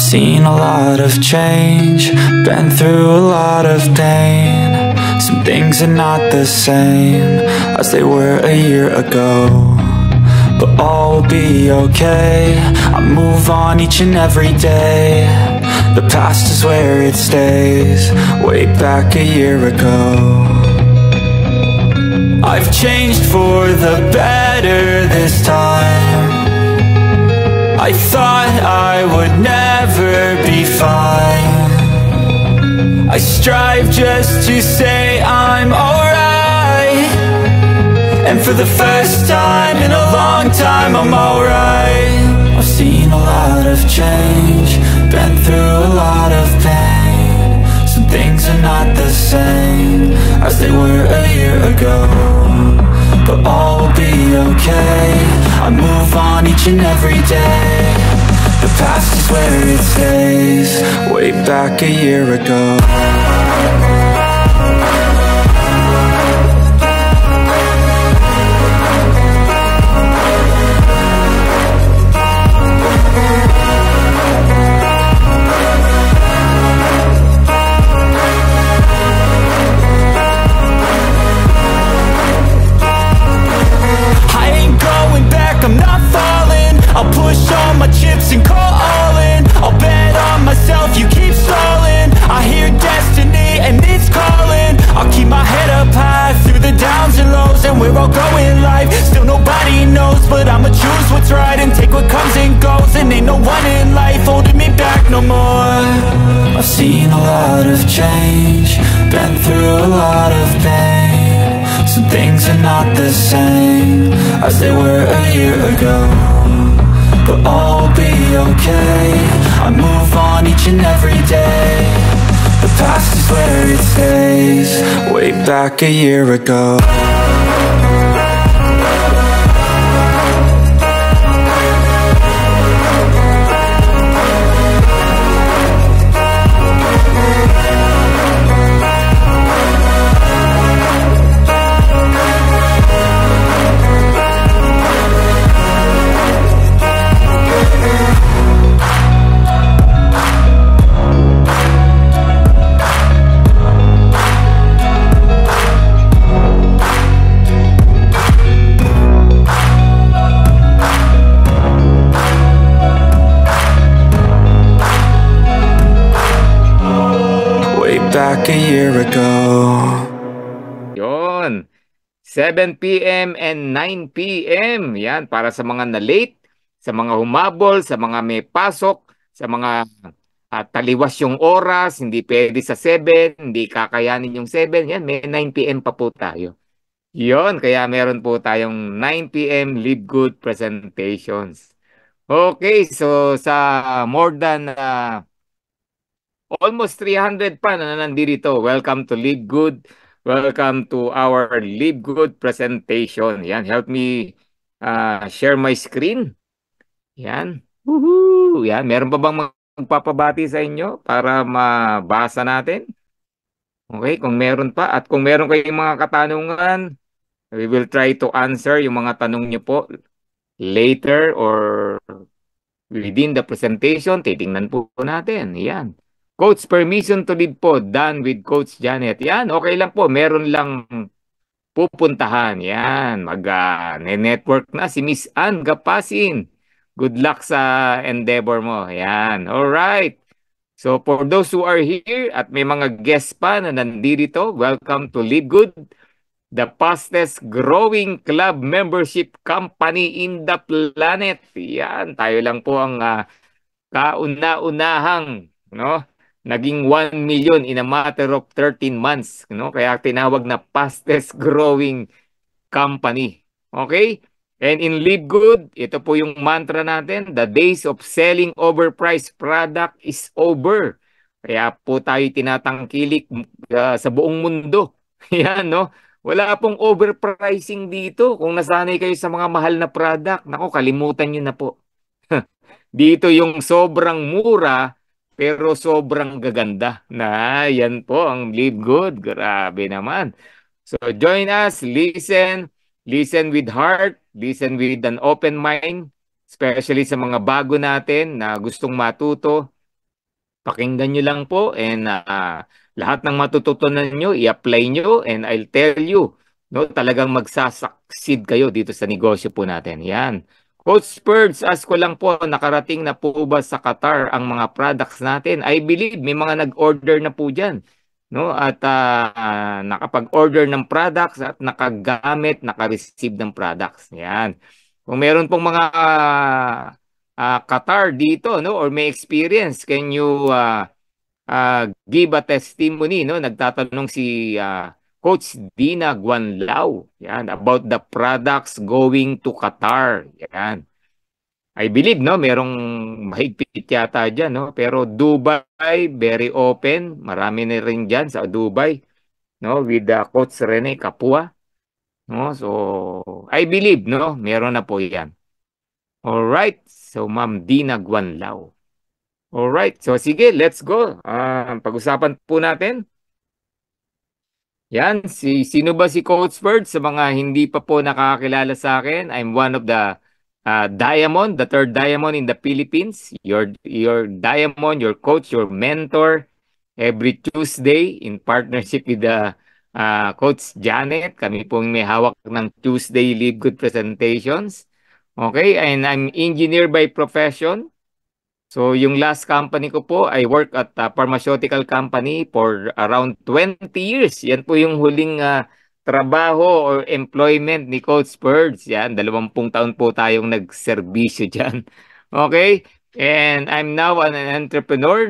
Seen a lot of change, been through a lot of pain. Some things are not the same as they were a year ago, but all will be okay. I move on each and every day. The past is where it stays, way back a year ago. I've changed for the better this time. I thought I would never be fine. I strive just to say I'm alright, and for the first time in a long time I'm alright. I've seen a lot of change, been through a lot of pain. Some things are not the same as they were a year ago, but all will be okay. I move on each and every day. The past is where it stays, way back a year ago. I'm not falling, I'll push all my chips and call all in. I'll bet on myself, you keep stalling. I hear destiny and it's calling. I'll keep my head up high through the downs and lows, and we're all going life. Still nobody knows, but I'ma choose what's right and take what comes and goes. And ain't no one in life holding me back no more. I've seen a lot of change, been through a lot of pain. Some things are not the same as they were a year ago, but all will be okay. I move on each and every day. The past is where it stays, way back a year ago. Back a year ago. Yon. 7 p.m. and 9 p.m. Yan, para sa mga na-late, sa mga humabol, sa mga may pasok, sa mga taliwas yung oras, hindi pwede sa 7, hindi kakayanin yung 7. Yan, may 9 p.m. pa po tayo. Yon, kaya meron po tayong 9 p.m. Live Good presentations. Okay, so sa more than almost 300 pa na nandito. Welcome to Live Good. Welcome to our Live Good presentation. Yan, help me share my screen. Yan. Woohoo! Yan, meron pa bang magpapabati sa inyo para mabasa natin? Okay, kung meron pa. At kung meron kayong mga katanungan, we will try to answer yung mga tanong niyo po later or within the presentation. Titingnan po natin. Yan. Coach, permission to leave po, done with Coach Janet. Yan, okay lang po. Meron lang pupuntahan. Yan, mag-network na si Miss Ann Gapasin. Good luck sa endeavor mo. Yan, alright. So for those who are here at may mga guests pa na nandito, welcome to Live Good, the fastest growing club membership company in the planet. Yan, tayo lang po ang kauna-unahang, no? Naging 1 million in a matter of 13 months, no? Kaya tinawag na fastest growing company. Okay? And in Live Good, ito po yung mantra natin, the days of selling overpriced product is over. Kaya po tayo tinatangkilik sa buong mundo. Yan, no? Wala pong overpricing dito. Kung nasanay kayo sa mga mahal na product, nako, kalimutan nyo na po. Dito yung sobrang mura, pero sobrang gaganda. Na, yan po ang Live Good. Grabe naman. So join us, listen with heart, listen with an open mind, especially sa mga bago natin na gustong matuto. Pakinggan nyo lang po and lahat ng matututunan nyo, i-apply nyo and I'll tell you, no, talagang magsasucceed kayo dito sa negosyo po natin. Yan. Coach Birds, ask ko lang po, nakarating na po ba sa Qatar ang mga products natin? I believe may mga nag-order na po dyan. No? At nakapag-order ng products at nakagamit, naka-receive ng products. Yan. Kung meron pong mga Qatar dito, no, or may experience, can you give a testimony, no? Nagtatanong si Coach Dina Guanlao, yan, about the products going to Qatar. Yan. I believe, no, merong mahigpit yata dyan, no? Pero Dubai, very open. Marami na rin dyan sa Dubai, no? With Coach Rene Capua, no? So, I believe, no, meron na po yan. Alright, so Ma'am Dina Guanlao. Alright, so sige, let's go. Pag-usapan po natin. Yan, sino ba si Coach Bird? Sa mga hindi pa po nakakakilala sa akin, I'm one of the diamond, the third diamond in the Philippines. Your diamond, your coach, your mentor. Every Tuesday in partnership with the Coach Janet. Kami pong may hawak ng Tuesday Live Good presentations. Okay, and I'm engineer by profession. So yung last company ko po, I work at a pharmaceutical company for around 20 years. Yan po yung huling trabaho or employment ni Coach Birds. Yan, 20 taon po tayong nagserbisyo dyan. Okay? And I'm now an entrepreneur.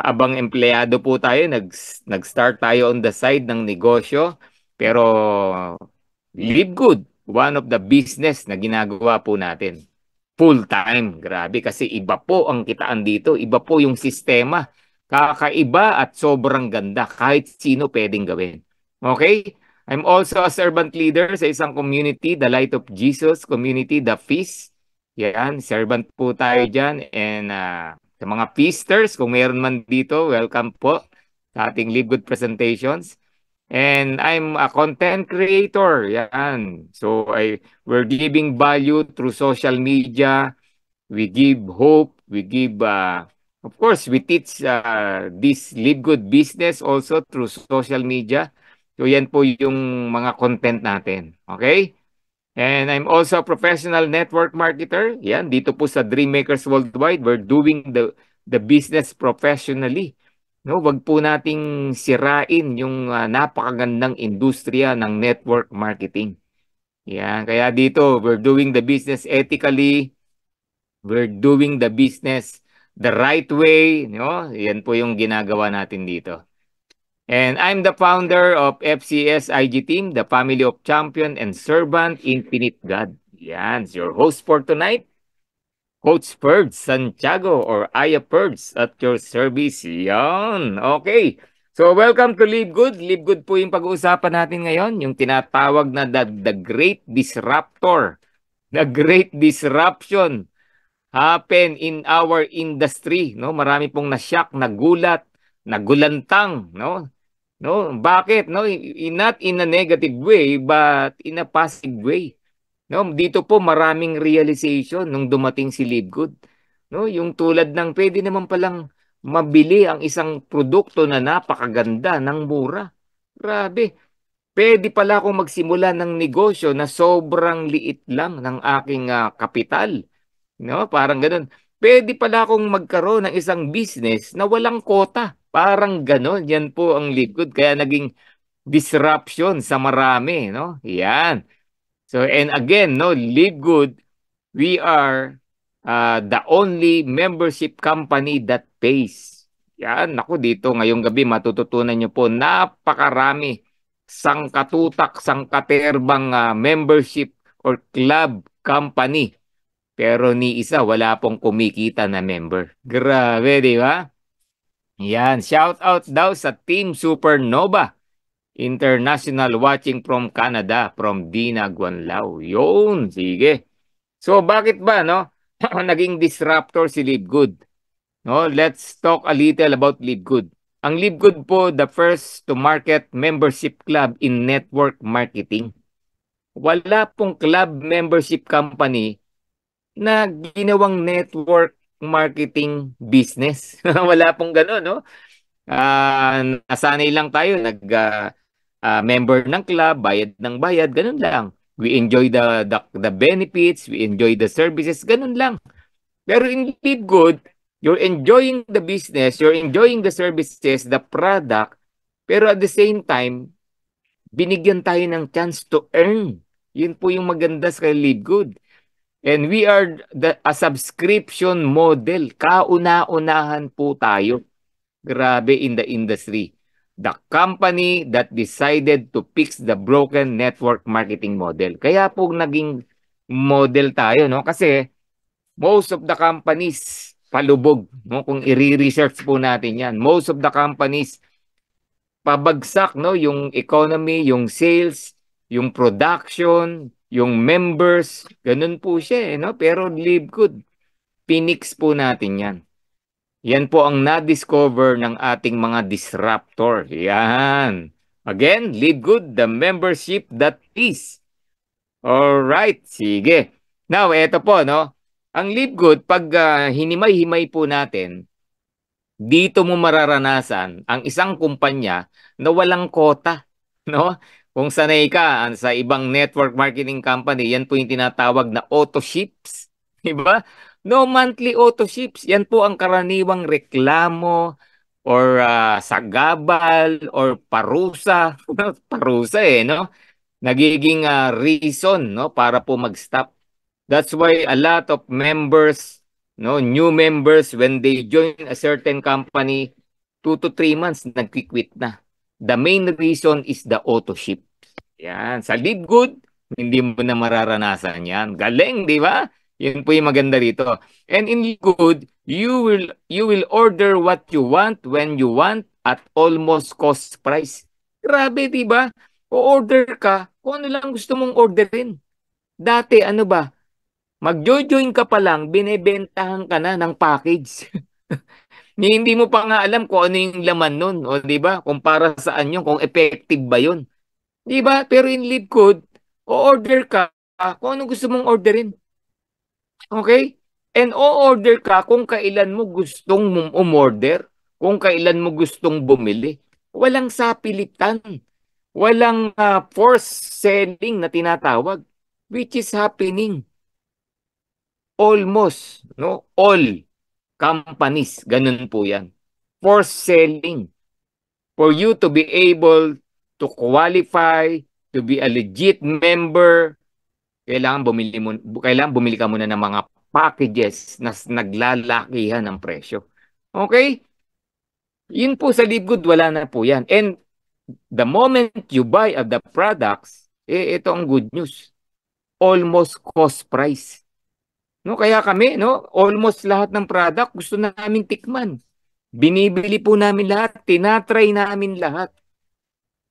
Habang empleyado po tayo, nag-start tayo on the side ng negosyo. Pero Live Good, one of the business na ginagawa po natin. Full time, grabe kasi iba po ang kitaan dito, iba po yung sistema. Kakaiba at sobrang ganda, kahit sino pwedeng gawin. Okay? I'm also a servant leader sa isang community, the Light of Jesus Community, the Feast. Yan, servant po tayo dyan. And sa mga feasters, kung meron man dito, welcome po sa ating Live Good presentations. And I'm a content creator. Yan. So we're giving value through social media. We give hope. We give, of course, we teach this Live Good business also through social media. So yan po yung mga content natin. Okay? And I'm also a professional network marketer. Yan, dito po sa Dreammakers Worldwide, we're doing the business professionally. No, wag po nating sirain yung napakagandang industriya ng network marketing. Yan, kaya dito we're doing the business ethically. We're doing the business the right way, no? Yan po yung ginagawa natin dito. And I'm the founder of FCS IG Team, the Family of Champion and Servant Infinite God. Yan, your host for tonight. Coach Birds Santiago or Aya Birds at your service. Yan. Okay. So, welcome to Live Good. Live Good po yung pag-uusapan natin ngayon. Yung tinatawag na the Great Disruptor. The Great Disruption happen in our industry. No? Marami pong na-shock, nagulat, nagulantang. No? No? Bakit? No? Not in a negative way, but in a positive way. No, dito po maraming realization nung dumating si Live Good. No, yung tulad ng pwede naman palang mabili ang isang produkto na napakaganda ng mura. Grabe. Pwede pala akong magsimula ng negosyo na sobrang liit lang ng aking kapital. No, parang ganun. Pwede pala akong magkaroon ng isang business na walang kota. Parang ganun. Yan po ang Live Good. Kaya naging disruption sa marami, no? Yan. So, and again, no, Live Good, we are the only membership company that pays. Yan, naku, dito ngayong gabi matututunan nyo po, napakarami sangkatutak, sangkaterbang membership or club company. Pero ni isa, wala pong kumikita na member. Grabe, di ba? Yan, shout out daw sa Team Supernova. International watching from Canada, from Dina Guanlao. Yun, sige. So bakit ba no naging disruptor si Live Good? No, let's talk a little about Live Good. Ang Live Good po, the first to market membership club in network marketing. Wala pong club membership company na ginawang network marketing business. Wala pong gano'n, no? Nasanay lang tayo, member ng club, bayad ng bayad, ganun lang. We enjoy the benefits, we enjoy the services, ganun lang. Pero in Live Good, you're enjoying the business, you're enjoying the services, the product, pero at the same time, binigyan tayo ng chance to earn. Yun po yung maganda sa Live Good. And we are a subscription model. Kauna-unahan po tayo. Grabe in the industry. The company that decided to fix the broken network marketing model. Kaya po naging model tayo, no? Kasi most of the companies palubog, no? Kung i-research po natin 'yan. Most of the companies pabagsak, no? Yung economy, yung sales, yung production, yung members, ganun po siya, no? Pero Live Good, pinix po natin 'yan. Yan po ang na-discover ng ating mga disruptor. Yan. Again, Live Good, the membership that is. Alright, sige. Now, eto po, no? Ang Live Good, pag hinimay-himay po natin, dito mo mararanasan ang isang kumpanya na walang kota, no? Kung sanay ka sa ibang network marketing company, yan po yung tinatawag na auto ships, di ba? No monthly auto ships, yan po ang karaniwang reklamo or sagabal or parusa, parusa no? Nagiging reason, no, para po mag-stop. That's why a lot of members, no, new members, when they join a certain company, 2 to 3 months, nag-quit na. The main reason is the auto ship. Yan. Sa Live Good, hindi mo na mararanasan yan. Galing, di ba? Yun po yung maganda rito. And in Live Good, you will order what you want when you want at almost cost price. Grabe, di ba? O-order ka kung ano lang gusto mong orderin. Dati, ano ba? Mag-join ka pa lang, binebentahan ka na ng package. Hindi mo pa nga alam kung ano yung laman nun, o di ba? Kung para saan yun, kung effective ba yun. Di ba? Pero in Live Good, o-order ka kung ano gusto mong orderin. Okay? And o-order ka kung kailan mo gustong umorder, kung kailan mo gustong bumili. Walang sapilitan. Walang forced selling na tinatawag, which is happening almost, no? All companies, ganun po yan. For selling. For you to be able to qualify, to be a legit member, kailangan bumili ka muna ng mga packages na naglalakihan ng presyo. Okay? Yun po sa Live Good, wala na po yan. And the moment you buy the products, ito ang good news. Almost cost price. No, kaya kami, no, almost lahat ng product gusto namin tikman. Binibili po namin lahat, tinatry namin lahat.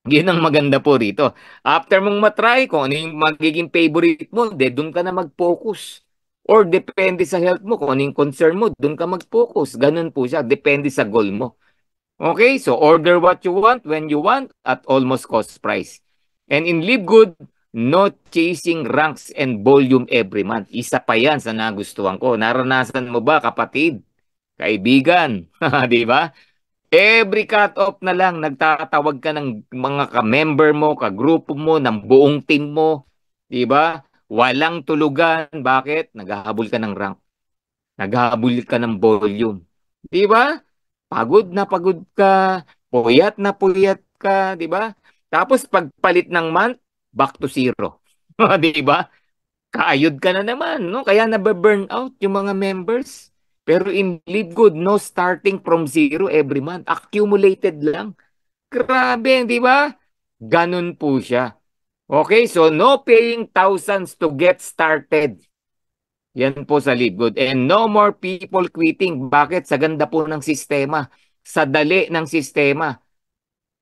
Yun ang maganda po rito. After mong matry, kung ano yung magiging favorite mo, doon ka na mag-focus. Or depende sa health mo, kung ano yung concern mo, doon ka mag-focus. Ganun po siya, depende sa goal mo. Okay, so order what you want, when you want, at almost cost price. And in Live Good, no chasing ranks and volume every month. Isa pa yan sa nagustuhan ko. Naranasan mo ba, kapatid? Kaibigan, di ba? Every cut-off na lang, nagtatawag ka ng mga ka-member mo, ka-grupo mo, ng buong team mo. Di ba? Walang tulugan. Bakit? Naghahabol ka ng rank. Naghahabol ka ng volume. Di ba? Pagod ka, puyat na puyat ka, di ba? Tapos pagpalit ng month, back to zero. Di ba? Kaayod ka na naman, no? Kaya nabe-burn out yung mga members. Pero in Live Good, no starting from zero every month. Accumulated lang. Grabe, di ba? Ganun po siya. Okay, so no paying thousands to get started. Yan po sa Live Good. And no more people quitting. Bakit? Sa ganda po ng sistema. Sa dali ng sistema.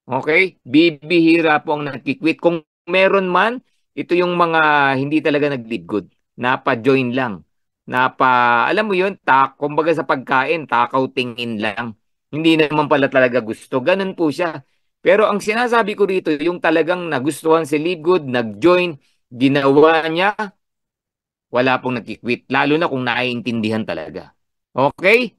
Okay? Bibihira po ang nagkikwit. Kung meron man, ito yung mga hindi talaga nag-Live Good. Napa-join lang. Alam mo yun, kumbaga sa pagkain, takaw tingin lang. Hindi naman pala talaga gusto. Ganun po siya. Pero ang sinasabi ko rito, yung talagang nagustuhan si Live Good, nag-join, ginawa niya, wala pong nagkikwit. Lalo na kung naiintindihan talaga. Okay?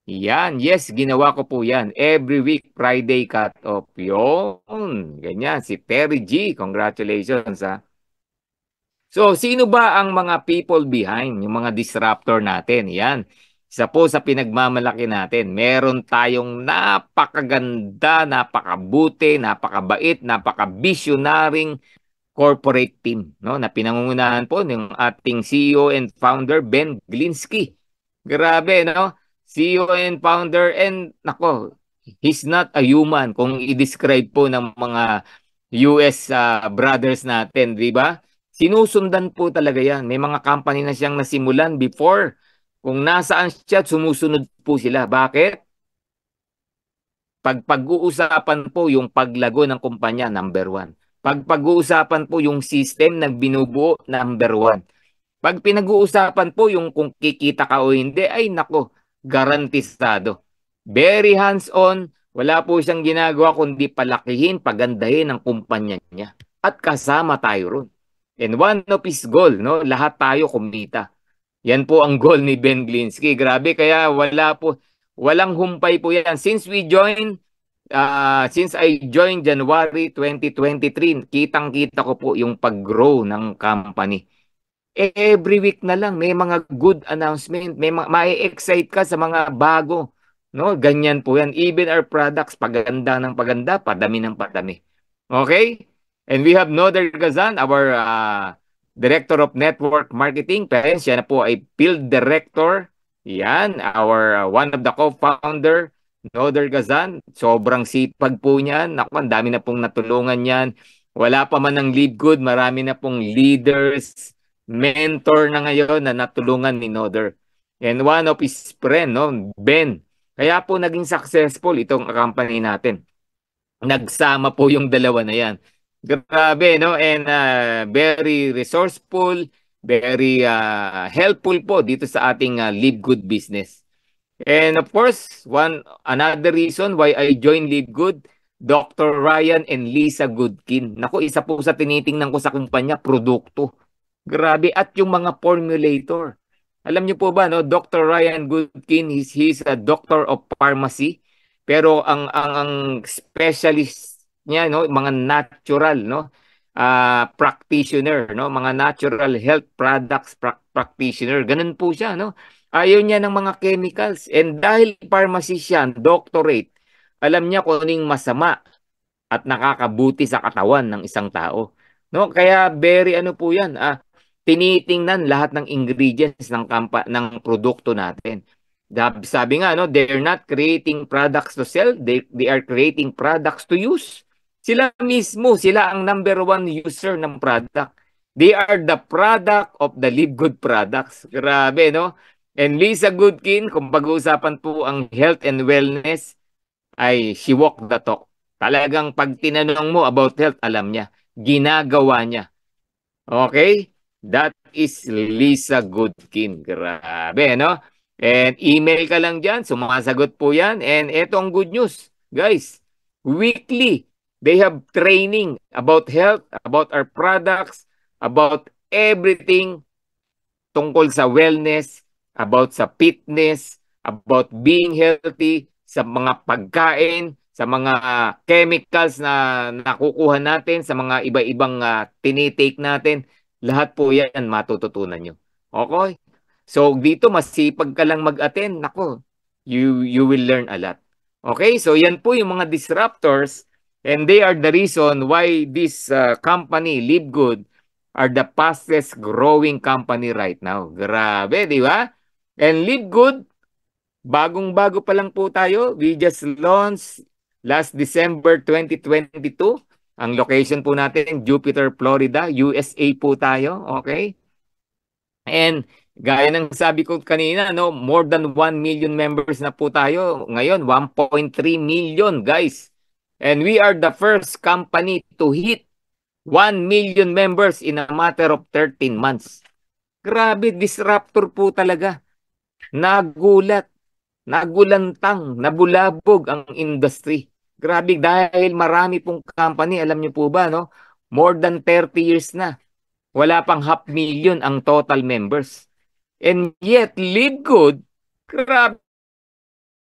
Yan, yes, ginawa ko po yan. Every week, Friday cut-off. Yun, ganyan. Si Terry G, congratulations ha. So, sino ba ang mga people behind, yung mga disruptor natin? Yan. Isa po sa pinagmamalaki natin. Meron tayong napakaganda, napakabuti, napakabait, napaka-visionaring corporate team, no, na pinangungunahan po ng ating CEO and founder Ben Glinsky. Grabe, no? CEO and founder, and nako, he's not a human kung i-describe po ng mga US brothers natin, di ba? Sinusundan po talaga yan. May mga company na siyang nasimulan before. Kung nasaan siya, sumusunod po sila. Bakit? Pag-uusapan po yung paglago ng kumpanya, number one. Pag-uusapan po yung system na binubuo, number one. Pag pinag-uusapan po yung kung kikita ka o hindi, ay nako, garantisado. Very hands-on, wala po siyang ginagawa kundi palakihin, pagandahin ang kumpanya niya. At kasama tayo ron. And one of his goal, no, lahat tayo kumita. Yan po ang goal ni Ben Glinsky. Grabe, kaya walang humpay po yan. Since I joined January 2023, kitang-kita ko po yung pag-grow ng company. Every week na lang may mga good announcement, mai-excite ka sa mga bago, no? Ganyan po 'yan. Even our products, paganda ng paganda, padami ng padami. Okay? And we have Noder Gazan, our Director of Network Marketing. Pero siya na po ay Field Director. Yan, our one of the co-founder, Noder Gazan. Sobrang sipag po niyan. Naku, ang dami na pong natulungan niyan. Wala pa man ng lead good, marami na pong leaders, mentor na ngayon na natulungan ni Noder. And one of his friend, no, Ben. Kaya po naging successful itong company natin. Nagsama po yung dalawa na yan. Grabe, no? And very resourceful, very helpful po dito sa ating Live Good business. And of course, another reason why I joined Live Good, Dr. Ryan and Lisa Goodkin. Naku, isa po sa tinitingnan ko sa kumpanya, produkto. Grabe, at yung mga formulator. Alam niyo po ba, no, Dr. Ryan Goodkin, he's a doctor of pharmacy, pero ang specialist niya, no, mga natural, no, practitioner, no, mga natural health products practitioner. Ganun po siya, no. Ayaw niya ng mga chemicals, and dahil pharmacy siya, doctorate, alam niya kung anong masama at nakakabuti sa katawan ng isang tao. No, kaya very ano po 'yan, tinitingnan lahat ng ingredients ng produkto natin. Sabi nga, no, they're not creating products to sell, they are creating products to use. Sila mismo, sila ang number one user ng product. They are the product of the Live Good products. Grabe, no? And Lisa Goodkin, kung pag-uusapan po ang health and wellness, ay she walk the talk. Talagang pag tinanong mo about health, alam niya. Ginagawa niya. Okay? That is Lisa Goodkin. Grabe, no? And email ka lang dyan, sumasagot po yan. And eto ang good news, guys. Weekly, they have training about health, about our products, about everything tungkol sa wellness, about sa fitness, about being healthy, sa mga pagkain, sa mga chemicals na nakukuha natin, sa mga iba-ibang tinitake natin. Lahat po yan matututunan nyo. Okay? So, dito masipag ka lang mag-attend. Nako, you will learn a lot. Okay? So, yan po yung mga disruptors, and they are the reason why this company, Live Good, are the fastest growing company right now. Grabe, di ba? And Live Good, bagong-bago pa lang po tayo. We just launched last December 2022. Ang location po natin, Jupiter, Florida, USA po tayo. Okay? And gaya ng sabi ko kanina, no, more than 1 million members na po tayo. Ngayon, 1.3 million, guys. And we are the first company to hit 1 million members in a matter of 13 months. Grabe, disruptor po talaga. Nagulat, nagulantang, nabulabog ang industry. Grabe, dahil marami pong company, alam niyo po ba, no? More than 30 years na. Wala pang 500,000 ang total members. And yet, Live Good, Grabe,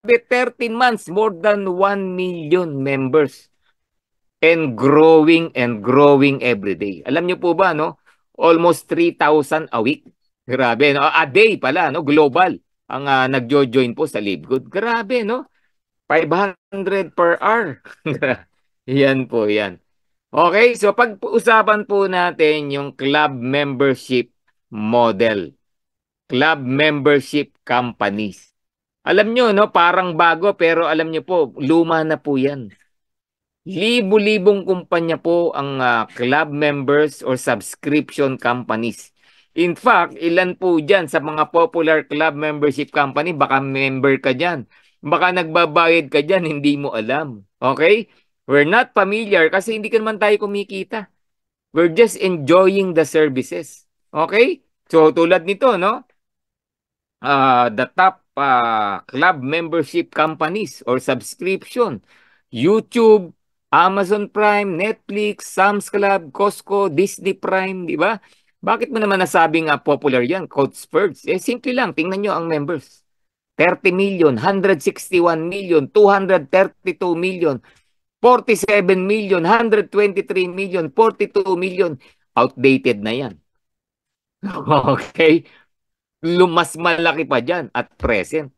13 months, more than 1 million members. And growing every day. Alam niyo po ba, no? Almost 3,000 a week. Grabe, no? A day pala, no? Global ang nagjo-join po sa LiveGood. Grabe, no? 500 per hour. Yan po, yan. Okay, so pag-usapan po natin yung club membership model. Club membership companies. Alam nyo, no? Parang bago, pero alam nyo po, luma na po yan. Libo-libong kumpanya po ang club members or subscription companies. In fact, ilan po dyan sa mga popular club membership company, baka member ka dyan. Baka nagbabayad ka dyan, hindi mo alam. Okay? We're not familiar kasi hindi ka naman tayo kumikita. We're just enjoying the services. Okay? So tulad nito, no? The top club membership companies or subscription. YouTube, Amazon Prime, Netflix, Sam's Club, Costco, Disney Prime, di ba? Bakit mo naman nasabing popular yan? Coach simple lang, tingnan nyo ang members. 30 million, 161 million, 232 million, 47 million, 123 million, 42 million. Outdated na yan. Okay? Mas malaki pa dyan at present.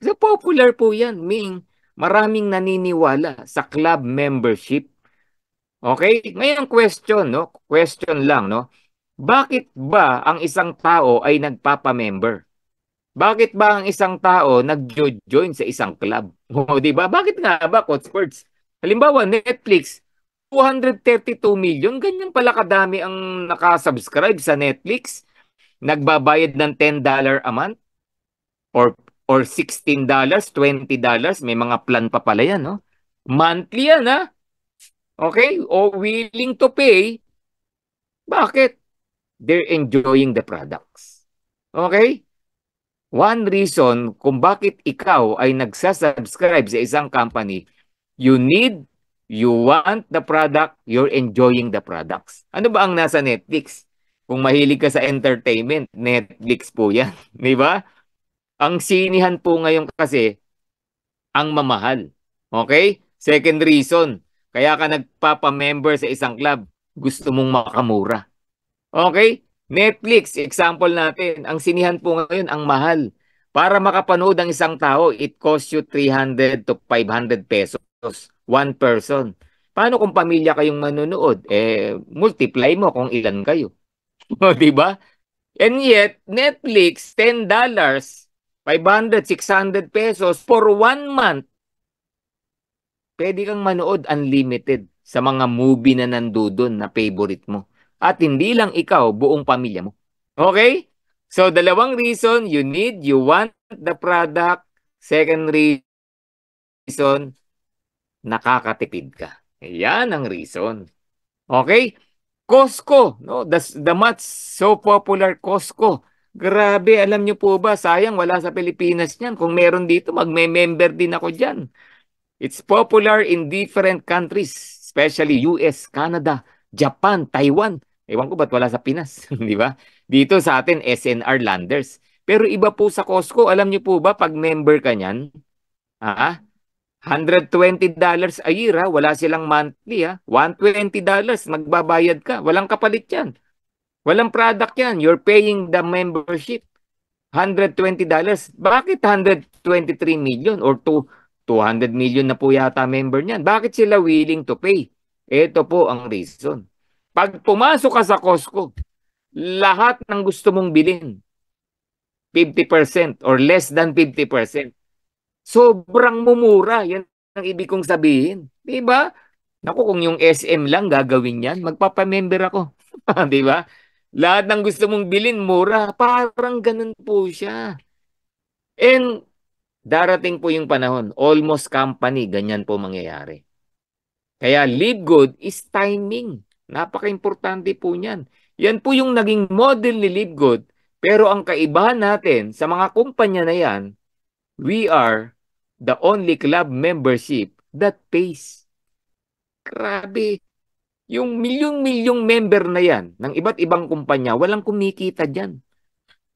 So popular po yan, Ming. Maraming naniniwala sa club membership. Okay? Ngayon question, no? Question lang, no? Bakit ba ang isang tao ay nagpapa-member? Bakit ba ang isang tao nag-join sa isang club? O, di ba? Bakit nga ba, Coach Sports? Halimbawa, Netflix, 232 million, ganyan pala kadami ang nakasubscribe sa Netflix. Nagbabayad ng $10 a month or $16, $20, may mga plan pa pala yan, no? Monthly yan, ha? Okay? O willing to pay. Bakit? They're enjoying the products. Okay? One reason kung bakit ikaw ay nagsasubscribe sa isang company, you need, you want the product, you're enjoying the products. Ano ba ang nasa Netflix? Kung mahilig ka sa entertainment, Netflix po yan. Di ba? Ang sinihan po ngayon kasi, ang mamahal. Okay? Second reason, kaya ka nagpapa-member sa isang club, gusto mong makamura. Okay? Netflix, example natin, ang sinihan po ngayon, ang mahal. Para makapanood ang isang tao, it costs you 300 to 500 pesos. One person. Paano kung pamilya kayong manonood? Multiply mo kung ilan kayo. O, di ba? And yet, Netflix, $10, 500, 600 pesos for 1 month. Pwede kang manood unlimited sa mga movie na nandoon na favorite mo. At hindi lang ikaw, buong pamilya mo. Okay? So, dalawang reason, you want the product. Second reason, nakakatipid ka. Yan ang reason. Okay? Costco, no? The much so popular Costco. Grabe, alam niyo po ba, sayang wala sa Pilipinas niyan. Kung meron dito, magme-member din ako diyan. It's popular in different countries, especially US, Canada, Japan, Taiwan. Ewan ko ba't wala sa Pinas, di ba? Dito sa atin, SNR Landers. Pero iba po sa Costco, alam niyo po ba, pag member ka niyan, $120 a year, wala silang monthly, $120, magbabayad ka. Walang kapalit yan. Walang product yan. You're paying the membership. $120. Bakit 123 million or 200 million na po yata member niyan? Bakit sila willing to pay? Ito po ang reason. Pag pumasok ka sa Costco, lahat ng gusto mong bilhin, 50% or less than 50%. Sobrang mumura. Yan ang ibig kong sabihin. Di ba? Naku, kung yung SM lang gagawin yan, magpapamember ako. Di ba? Lahat ng gusto mong bilhin, mura. Parang ganun po siya. And darating po yung panahon, almost company, ganyan po mangyayari. Kaya live good is timing. Napaka-importante po niyan. Yan po yung naging model ni Live Good. Pero ang kaibahan natin sa mga kumpanya na yan, we are the only club membership that pays. Grabe. Yung milyong-milyong member na yan ng iba't ibang kumpanya, walang kumikita dyan.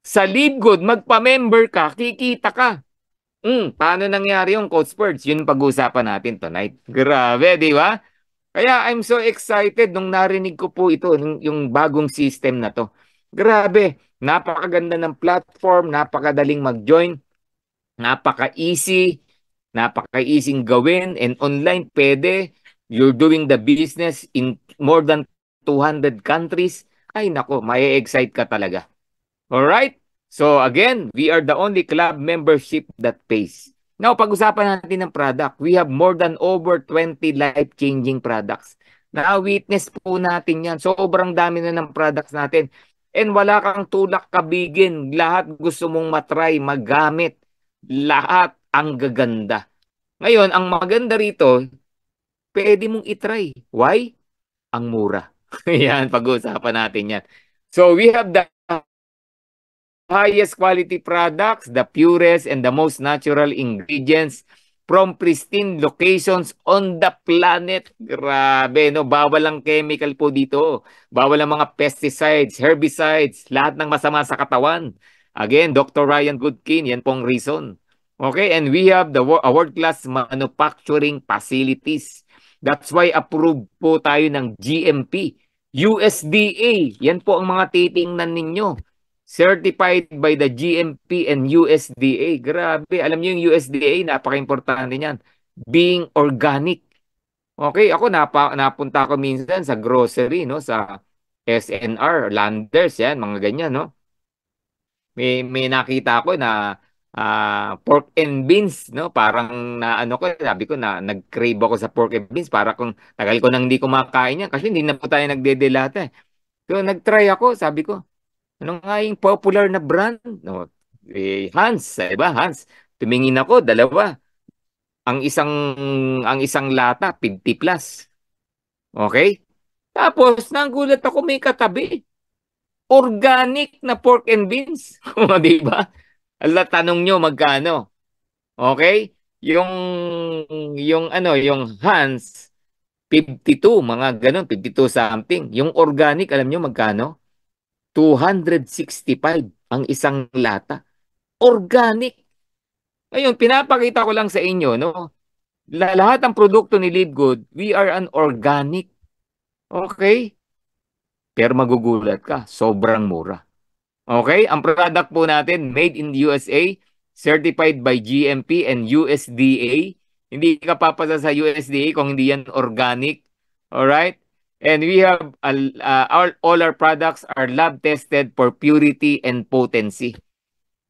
Sa LiveGood, magpa-member ka, kikita ka. Paano nangyari yung Coach Birds? Yun ang pag-uusapan natin tonight. Grabe, di ba? Kaya I'm so excited nung narinig ko po ito, yung bagong system na to. Grabe, napakaganda ng platform, napakadaling mag-join, napaka-easy, napaka-easing gawin, and online pwede. You're doing the business in more than 200 countries. Ay nako, may-excite ka talaga. Alright? So again, we are the only club membership that pays. Now, pag-usapan natin ng product. We have more than over 20 life-changing products. Na-witness po natin yan. Sobrang dami na ng products natin. And wala kang tulak kabigin. Lahat gusto mong matry, magamit. Lahat ang gaganda. Ngayon, ang maganda rito, pwede mong itry. Why? Ang mura. Yan, pag-uusapan natin yan. So, we have the highest quality products, the purest and the most natural ingredients from pristine locations on the planet. Grabe, no? Bawal ang chemical po dito. Bawal ang mga pesticides, herbicides, lahat ng masama sa katawan. Again, Dr. Ryan Goodkin, yan pong reason. Okay, and we have the world-class manufacturing facilities. That's why approved po tayo ng GMP, USDA. Yan po ang mga titingnan ninyo. Certified by the GMP and USDA. Grabe, alam niyo yung USDA, napaka-importante niyan. Being organic. Okay, ako napunta ako minsan sa grocery, no, sa SNR, Landers, yan, mga ganyan, no. May nakita ako na pork and beans, no, parang na ano ko, sabi ko na nag-crave ako sa pork and beans, para kung tagal ko nang hindi kumakain yan kasi hindi na po tayo nagdedelata. So nag-try ako, sabi ko, ano nga yung popular na brand? No, Hans, diba? Hans. Tumingin ako, dalawa. Ang isang ang isang lata 50 plus. Okay? Tapos nagulat ako, may katabi. Organic na pork and beans. O, di ba? Ala, tanong nyo magkano. Okay? Yung Hans 52, mga ganun, 52 something. Yung organic, alam nyo magkano? 265 ang isang lata. Organic. Ngayon, pinapakita ko lang sa inyo, no? Lahat ng produkto ni Live Good, we are an organic. Okay? Pero magugulat ka, sobrang mura. Okay? Ang product po natin, made in the USA, certified by GMP and USDA. Hindi ka papasa sa USDA kung hindi yan organic. Alright? And we have, all our products are lab tested for purity and potency.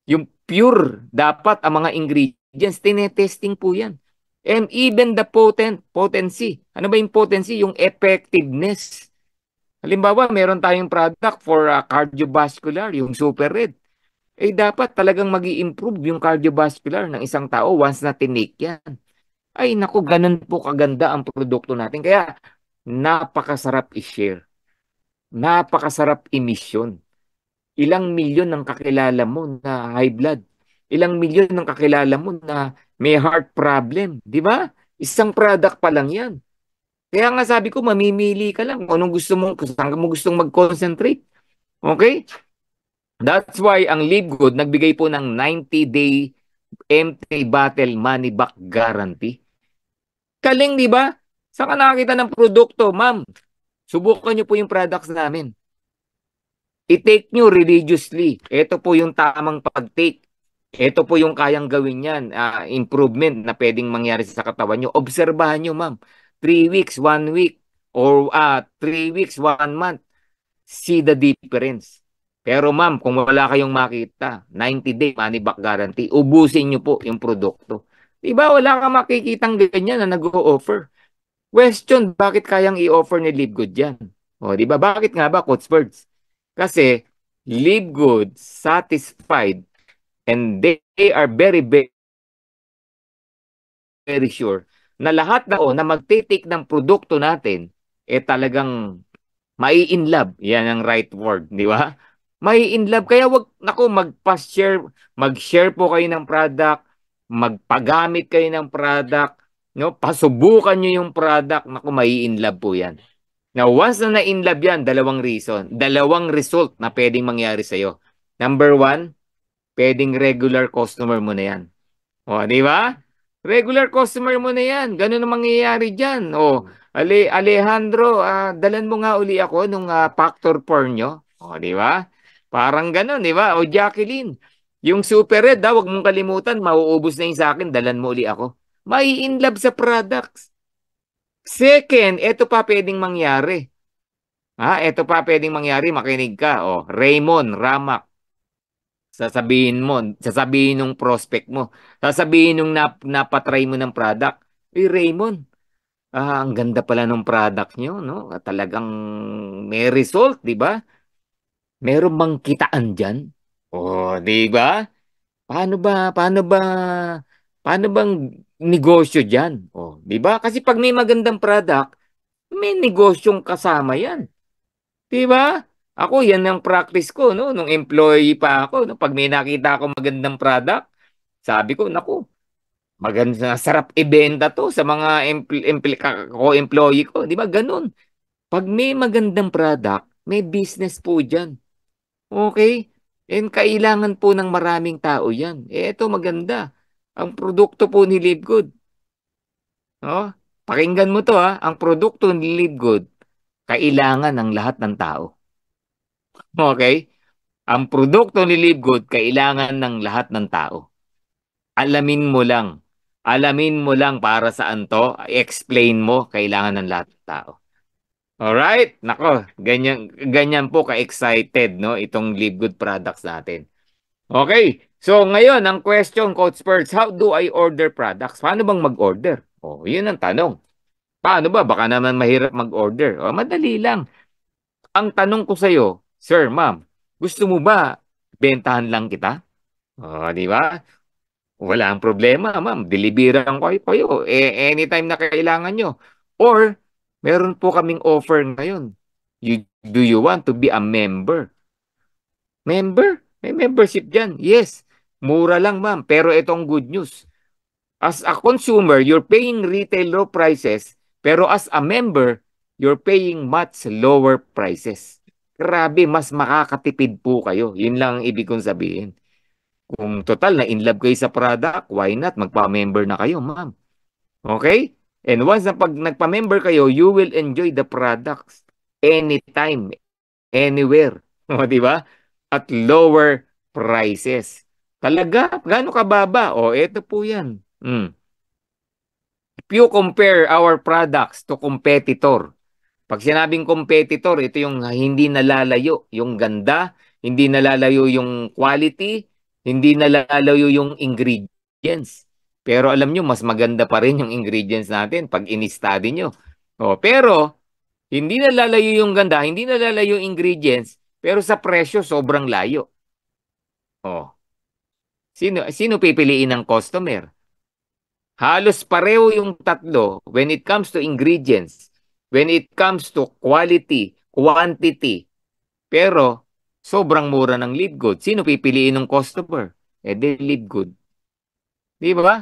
Yung pure, dapat ang mga ingredients, tinetesting po yan. And even the potency. Ano ba yung potency? Yung effectiveness. Halimbawa, meron tayong product for cardiovascular, yung Super Red. Eh, dapat talagang mag-i-improve yung cardiovascular ng isang tao once na tinake yan. Ay, naku, ganun po kaganda ang produkto natin. Kaya, napakasarap i-share. Napakasarap i-mission. Ilang milyon ang kakilala mo na high blood. Ilang milyon ang kakilala mo na may heart problem. Di ba? Isang product pa lang yan. Kaya nga sabi ko, mamimili ka lang kung anong gusto mo, kung saan mo gustong mag-concentrate. Okay? That's why ang Live Good nagbigay po ng 90-day empty bottle money back guarantee. Kaling, di ba? Saan ka nakakita ng produkto, ma'am? Subukan niyo po yung products namin. I-take nyo religiously. Ito po yung tamang pag-take. Ito po yung kayang gawin yan. Improvement na pwedeng mangyari sa katawan nyo. Obserbahan nyo, ma'am. 3 weeks, 1 week, or 3 weeks, 1 month. See the difference. Pero ma'am, kung wala kayong makita, 90-day money back guarantee, ubusin nyo po yung produkto. Diba wala kang makikitang ganyan na nag-o-offer? Question, bakit kayang i-offer ni Live Good yan? O, diba? Bakit nga ba, Coach Birds? Kasi Live Good, satisfied, and they are very, very, very sure na lahat na magtitake ng produkto natin, talagang mai-inlove. Yan ang right word, di ba? Mai-inlove. Kaya wag, naku, mag-share po kayo ng product, magpagamit kayo ng product, no? Pasubukan nyo yung product, naku, mai-inlove po yan. Now, once na na-inlove yan, dalawang reason, dalawang result na pwedeng mangyari sa'yo. Number one, pwedeng regular customer mo na yan. O, di ba? Regular customer mo na yan. Ganun ang mangyayari dyan. O, Alejandro, dalan mo nga uli ako nung factor porn nyo. O, di ba? Parang ganun, di ba? O, Jacqueline, yung Super Red, wag mong kalimutan, mauubos na yung sa akin, dalan mo uli ako. May in love sa products. Second, ito pa pwedeng mangyari. Ito pa pwedeng mangyari, makinig ka. O, Raymond, Ramak, sasabihin nung prospect mo, sasabihin nung napatry mo ng product, Raymond, ang ganda pala ng product nyo, no? Talagang may result, di ba? Meron bang kitaan dyan? Oh, di ba? Paano bang negosyo dyan? Oh, di ba? Kasi pag may magandang product, may negosyong kasama yan. Di ba? Ako, yan ang practice ko, no? Nung employee pa ako, no? Pag may nakita ako magandang product, sabi ko, naku, maganda, sarap ibenta to sa mga ko-employee ko. Di ba? Ganun. Pag may magandang product, may business po dyan. Okay? And kailangan po ng maraming tao yan. Ito maganda. Ang produkto po ni Live Good. Oh, pakinggan mo to ha. Ang produkto ni Live Good, kailangan ng lahat ng tao. Okay? Ang produkto ni Live Good, kailangan ng lahat ng tao. Alamin mo lang. Alamin mo lang para saan to. Explain mo, kailangan ng lahat ng tao. Alright? Nako, ganyan po ka-excited, no? Itong Live Good products natin. Okay. So, ngayon, ang question, Coach Spurs, how do I order products? Paano bang mag-order? Oh, yun ang tanong. Paano ba? Baka naman mahirap mag-order. Oh, madali lang. Ang tanong ko sa'yo, Sir, Ma'am, gusto mo ba bentahan lang kita? Oh, di ba? Wala ang problema, ma'am. Deliveran ko kayo. Anytime na kailangan nyo. Or, meron po kaming offer ngayon. Do you want to be a member? Member? May membership dyan. Yes. Mura lang, ma'am. Pero ito ang good news. As a consumer, you're paying retail low prices. Pero as a member, you're paying much lower prices. Grabe, mas makakatipid po kayo. Yun lang ang ibig kong sabihin. Kung total na in love kayo sa product, why not? Magpa-member na kayo, ma'am. Okay? And once na pag nagpa-member kayo, you will enjoy the products anytime, anywhere. O, di ba? At lower prices. Talaga? Gaano kababa? O, eto po yan. If you compare our products to competitor, pag sinabing competitor, ito yung hindi nalalayo, yung ganda, hindi nalalayo yung quality, hindi nalalayo yung ingredients. Pero alam nyo, mas maganda pa rin yung ingredients natin pag in-study nyo. Pero, hindi nalalayo yung ganda, hindi nalalayo yung ingredients, pero sa presyo, sobrang layo. Oh, sino pipiliin ng customer? Halos pareho yung tatlo when it comes to ingredients, when it comes to quality, quantity. Pero sobrang mura ng Live Good. Sino pipiliin ng customer? Di Live Good. Di ba?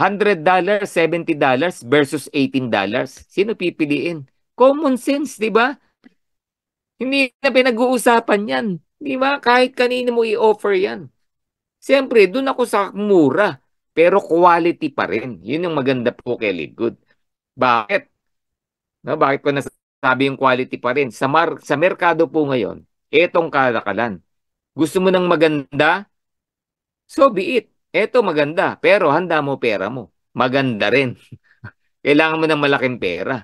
$100, $70 versus $18. Sino pipiliin? Common sense, di ba? Hindi na pinag-uusapan yan. Di ba? Kahit kanino mo i-offer yan. Siyempre, doon ako sa mura. Pero quality pa rin. Yun yung maganda po kay Live Good. Bakit? No, bakit ko nasabi yung quality pa rin? Sa merkado po ngayon, etong kalakalan. Gusto mo ng maganda? So be it. Eto maganda, pero handa mo pera mo. Maganda rin. Kailangan mo ng malaking pera.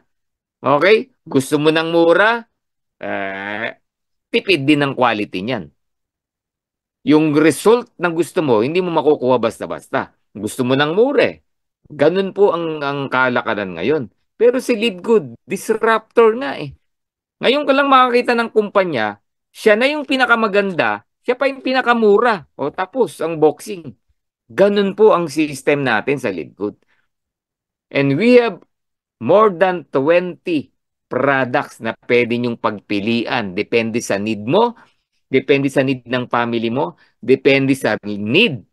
Okay? Gusto mo ng mura? Tipid din ng quality niyan. Yung result na gusto mo, hindi mo makukuha basta-basta. Gusto mo ng mura eh. Ganun po ang kalakalan ngayon. Pero si Live Good, disruptor nga eh. Ngayon ka lang makakita ng kumpanya, siya na yung pinakamaganda, siya pa yung pinakamura. O tapos, ang boxing. Ganun po ang system natin sa Live Good. And we have more than 20 products na pwede nyong pagpilian. Depende sa need mo, depende sa need ng family mo, depende sa need,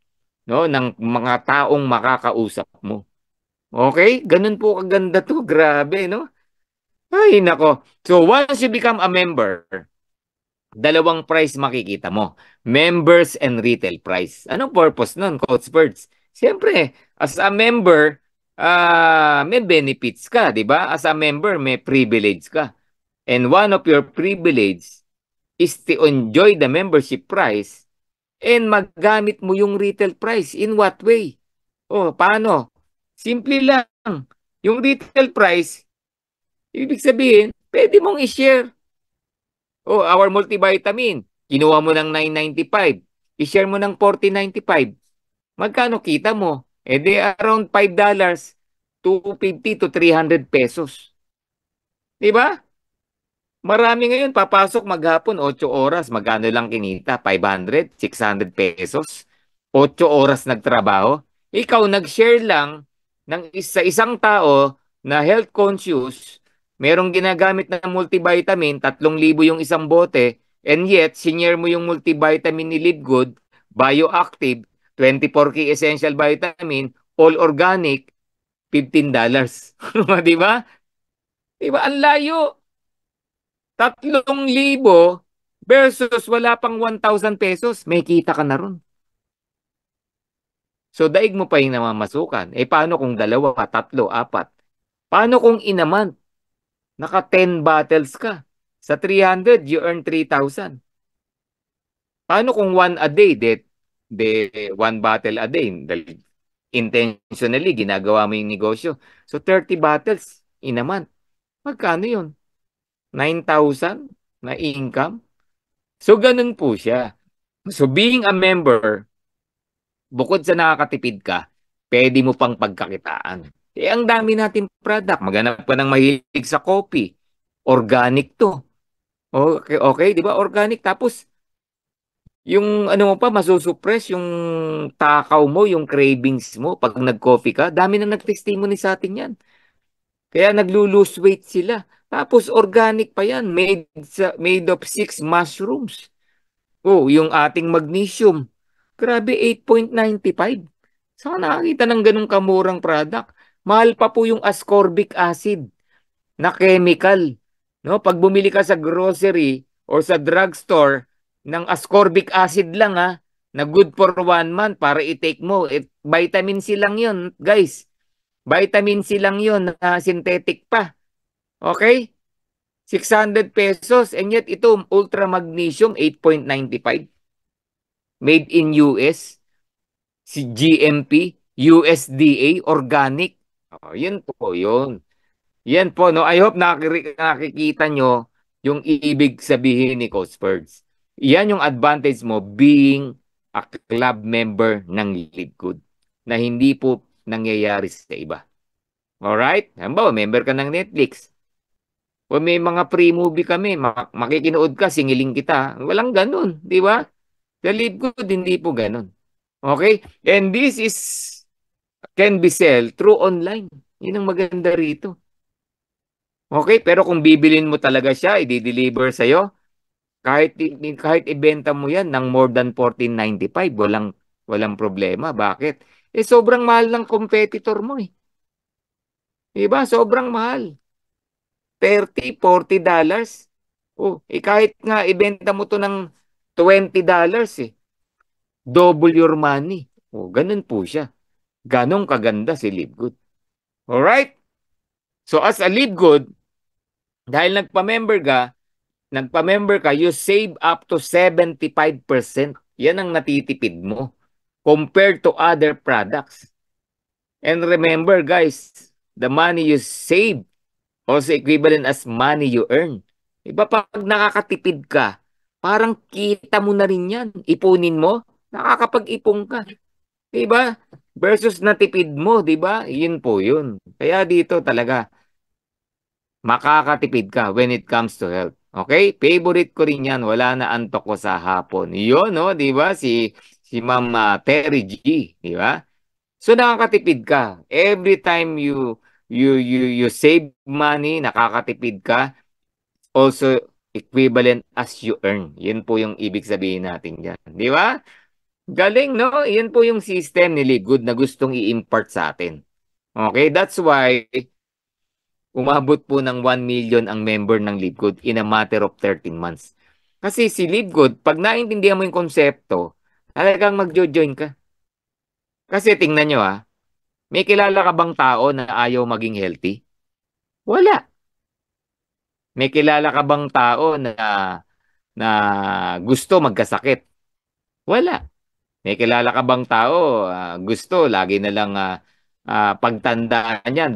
no, ng mga taong makakausap mo. Okay? Ganun po kaganda to. Grabe, no? Ay, nako. So, once you become a member, dalawang price makikita mo. Members and retail price. Anong purpose nun, Coach Birds? Siyempre, as a member, may benefits ka, di ba? As a member, may privilege ka. And one of your privilege is to enjoy the membership price and maggamit mo yung retail price. In what way? Oh, paano? Simple lang. Yung retail price, ibig sabihin, pwede mong i-share. Oh, our multivitamin, kinuha mo ng 9.95, i-share mo ng 14.95. Magkano kita mo? Eh di around $5, 250 to 300 pesos. 'Di ba? Marami ngayon papasok maghapon 8 oras, magkano lang kinita? 500, 600 pesos. 8 oras nagtrabaho. Ikaw nag-share lang ng isang tao na health conscious, merong ginagamit na multivitamin, 3,000 yung isang bote, and yet senior mo yung multivitamin ni Live Good, bioactive, 24K essential vitamin, all organic, $15. Di ba? Di ba? Ang layo. 3,000 versus wala pang 1,000 pesos, may kita ka na ron. So, daig mo pa yung namamasukan. Eh, paano kung dalawa, tatlo, apat? Paano kung inaman? Naka 10 bottles ka. Sa 300, you earn 3,000. Paano kung one a day? One bottle a day. Intentionally, ginagawa mo yung negosyo. So, 30 bottles, inaman. Magkano yun? 9,000 na income? So, ganun po siya. So, being a member, bukod sa nakakatipid ka, pwede mo pang pagkakitaan. Eh, ang dami natin product. Maghanap ka ng mahilig sa coffee. Organic to. Okay, okay, di ba? Organic. Tapos, yung ano mo pa, masusuppress yung takaw mo, yung cravings mo pag nag-coffee ka. Dami na nag-testimony sa atin yan. Kaya naglo-lose weight sila. Tapos, organic pa yan. Made of 6 mushrooms. Oh, yung ating magnesium. Grabe, 8.95. Saan nakakita ng ganung kamurang product? Mahal pa po yung ascorbic acid na chemical. No? Pag bumili ka sa grocery or sa drugstore ng ascorbic acid lang na good for 1 month para i-take mo. Vitamin C lang yun, guys. Vitamin C lang yun na synthetic pa. Okay? 600 pesos and yet ito ultra magnesium 8.95 made in US, si GMP, USDA, organic. Oh, yun po yun. Yan po, no? I hope nakikita nyo yung ibig sabihin ni Coach Birds. Yan yung advantage mo being a club member ng Live Good na hindi po nangyayari sa iba. Alright? Halimbawa, member ka ng Netflix. O may mga free movie kami, makikinood ka, singiling kita. Walang ganun, di ba? Sa Live Good, hindi po ganun. Okay? And this is can be sell through online. Yun ang maganda rito. Okay, pero kung bibilin mo talaga siya, i-deliver sa'yo, kahit ibenta mo yan ng more than 14.95, walang problema. Bakit? Eh, sobrang mahal ng competitor mo eh. Diba? Sobrang mahal. 30, $40. Oh, eh kahit nga ibenta mo to ng $20 eh. Double your money. Oh, ganun po siya. Ganong kaganda si Live Good. Alright? So as a Live Good, dahil nagpa-member ka, you save up to 75%. Yan ang natitipid mo compared to other products. And remember guys, the money you save also equivalent as money you earn. Iba pag nakakatipid ka, parang kita mo na rin yan. Ipunin mo, nakakapag-ipon ka. Diba? Versus natipid mo, diba? Yun po yun. Kaya dito talaga, makakatipid ka when it comes to health. Okay? Favorite ko rin yan. Wala na antok ko sa hapon. Yun, no? Di ba? Si Ma'am Terry G. Di ba? So, nakakatipid ka. Every time you save money, nakakatipid ka. Also, equivalent as you earn. Yun po yung ibig sabihin natin dyan. Di ba? Galing, no? Yun po yung system ni Live Good na gustong i-impart sa atin. Okay? That's why umabot po ng 1 million ang member ng Live Good in a matter of 13 months. Kasi si Live Good, pag naintindihan mo yung konsepto, talagang magjo-join ka. Kasi tingnan nyo may kilala ka bang tao na ayaw maging healthy? Wala. May kilala ka bang tao na gusto magkasakit? Wala. May kilala ka bang tao gusto lagi na lang pagtandaan niya,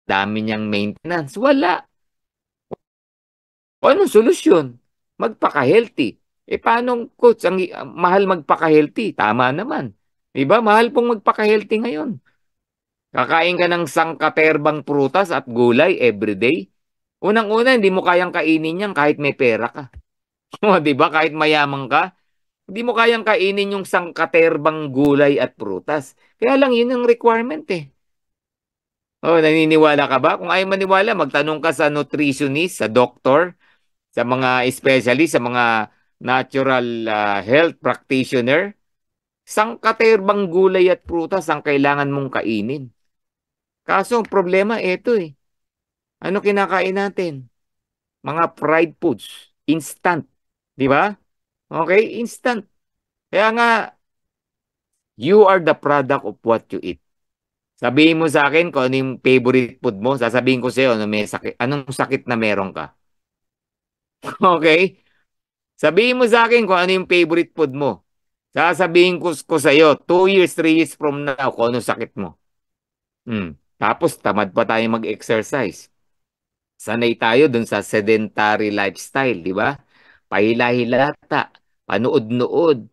dami niyang maintenance? Wala. O anong solusyon? Magpaka-healthy. Paano, coach, mahal magpaka-healthy? Tama naman. Diba? Mahal pong magpaka-healthy ngayon. Kakain ka ng sangkaterbang prutas at gulay everyday. Unang-una, hindi mo kayang kainin yan kahit may pera ka. O, di ba? Kahit mayaman ka, hindi mo kayang kainin yung sangkaterbang gulay at prutas. Kaya lang, yun ang requirement eh. Oh, naniniwala ka ba? Kung ayaw maniwala, magtanong ka sa nutritionist, sa doktor, sa mga specialist, sa mga natural health practitioner. Sangkaterbang gulay at prutas ang kailangan mong kainin. Kaso, ang problema, eto eh. Ano kinakain natin? Mga fried foods. Instant. Di ba? Okay? Instant. Kaya nga, you are the product of what you eat. Sabihin mo sa akin kung ano yung favorite food mo. Sasabihin ko sa iyo, may sakit, anong sakit na meron ka. Okay? Sabihin mo sa akin kung ano yung favorite food mo. Sasabihin ko sa iyo, 2 years, 3 years from now, kung anong sakit mo. Tapos, tamad pa tayo mag-exercise. Sanay tayo dun sa sedentary lifestyle, di ba? Pahila-hilata, panood-nood,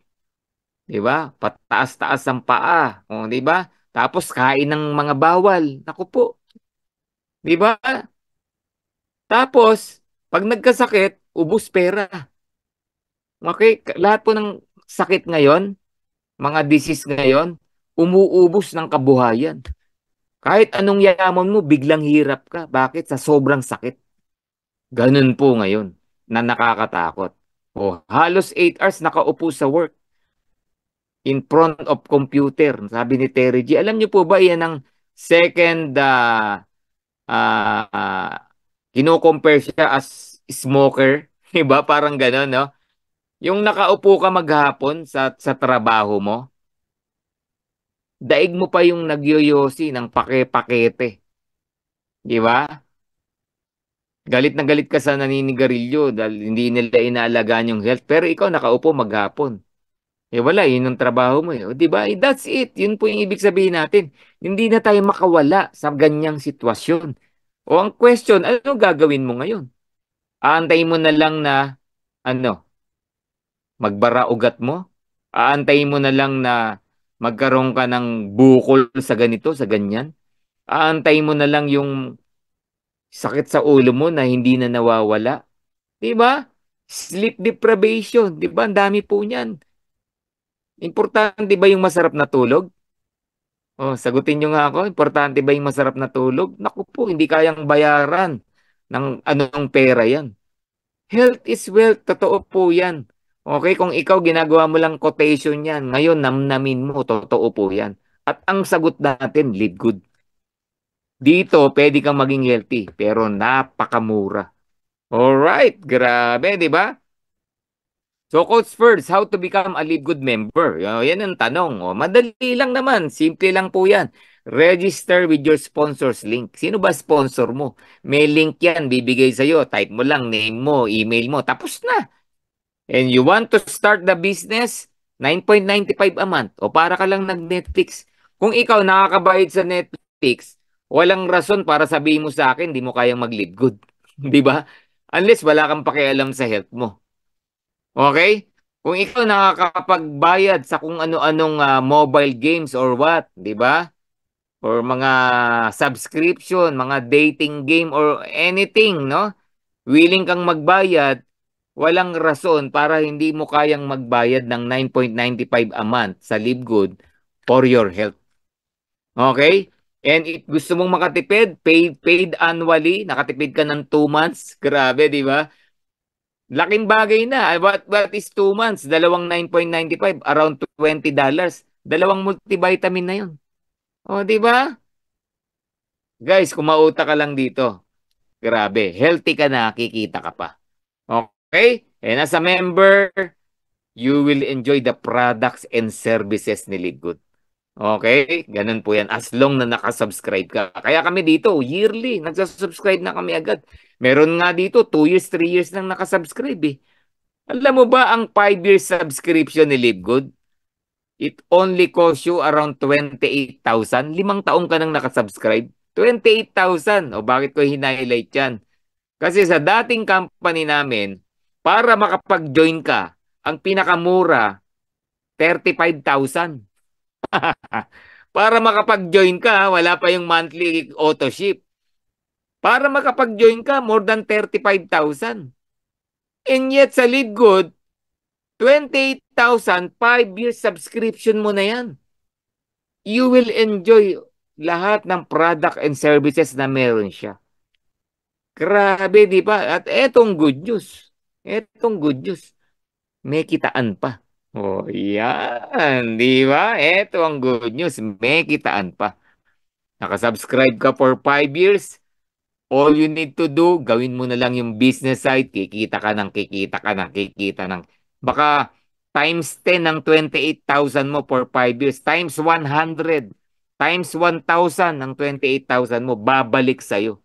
di ba? Pataas-taas ang paa, di ba? Tapos kain ng mga bawal. Naku po, di ba? Tapos, pag nagkasakit, ubos pera. Okay? Lahat po ng sakit ngayon, mga disease ngayon, umuubos ng kabuhayan. Kahit anong yaman mo, biglang hirap ka. Bakit? Sa sobrang sakit. Ganun po ngayon na nakakatakot. O, halos 8 hours nakaupo sa work in front of computer. Sabi ni Terry G. Alam niyo po ba yan ang second uh, kino-compare siya as smoker? Diba? Parang gano'n, no? Yung nakaupo ka maghapon sa trabaho mo, daig mo pa yung nagyoyosi ng pake-pakete. Di ba? Galit na galit ka sa naninigarilyo dahil hindi nila inaalagaan yung health. Pero ikaw nakaupo maghapon. Wala, yun ang trabaho mo. O, di ba? That's it. Yun po yung ibig sabihin natin. Hindi na tayo makawala sa ganyang sitwasyon. O ang question, ano gagawin mo ngayon? Aantay mo na lang na, ano, magbara ugat mo? Aantay mo na lang na magkaroon ka ng bukol sa ganito, sa ganyan? Aantay mo na lang yung sakit sa ulo mo na hindi na nawawala? Di ba? Sleep deprivation, di ba? Ang dami po niyan. Importante ba yung masarap na tulog? Oh, sagutin nyo nga ako, importante ba yung masarap na tulog? Naku po, hindi kayang bayaran ng anong pera yan. Health is wealth, totoo po yan. Okay, kung ikaw ginagawa mo lang quotation yan, ngayon namnamin mo, totoo po yan. At ang sagot natin, live good. Dito, pwede kang maging healthy, pero napakamura. Alright, grabe, di ba? So, Coach First, how to become a Live Good member? Yan ang tanong. Madali lang naman. Simple lang po yan. Register with your sponsors link. Sino ba sponsor mo? May link yan, bibigay sa'yo. Type mo lang, name mo, email mo. Tapos na. And you want to start the business? 9.95 a month. O para ka lang nag-Netflix. Kung ikaw nakakabayad sa Netflix, walang rason para sabihin mo sa akin, di mo kayang mag-live good. Di ba? Unless wala kang pakialam sa health mo. Okay? Kung ikaw nakakapagbayad sa kung ano-anong mobile games or what, 'di ba? Or mga subscription, mga dating game or anything, no? Willing kang magbayad, walang rason para hindi mo kayang magbayad ng 9.95 a month sa LiveGood for your health. Okay? And if gusto mong makatipid, paid annually, nakatipid ka ng 2 months, grabe, 'di ba? Laking bagay na. What is 2 months? Dalawang 9.95, around $20. Dalawang multivitamin na yun. O, di ba? Guys, kumauta ka lang dito. Grabe. Healthy ka na, kikita ka pa. Okay? Okay? And as a member, you will enjoy the products and services ni Liquid. Okay? Ganun po yan. As long na nakasubscribe ka. Kaya kami dito, yearly, nagsasubscribe na kami agad. Meron nga dito, 2 years, 3 years nang nakasubscribe eh. Alam mo ba ang 5 years subscription ni Live Good? It only costs you around 28,000. 5 taong ka nang nakasubscribe. 28,000. O bakit ko hinighlight yan? Kasi sa dating company namin, para makapag-join ka, ang pinakamura, 35,000. Para makapag-join ka, wala pa yung monthly auto ship. Para makapag-join ka, more than 35,000. And yet sa LeadGood, 28,000, 5 years subscription mo na yan. You will enjoy lahat ng product and services na meron siya. Grabe, di ba? At etong good news. Etong good news. May kitaan pa. Oh, yan. Di ba? Eto ang good news. May kitaan pa. Nakasubscribe ka for 5 years. All you need to do, gawin mo na lang yung business side. Kikita ka ng kikita ka ng kikita ng. Baka times 10 ng 28,000 mo for 5 years. Times 100. Times 1,000 ng 28,000 mo. Babalik sa'yo.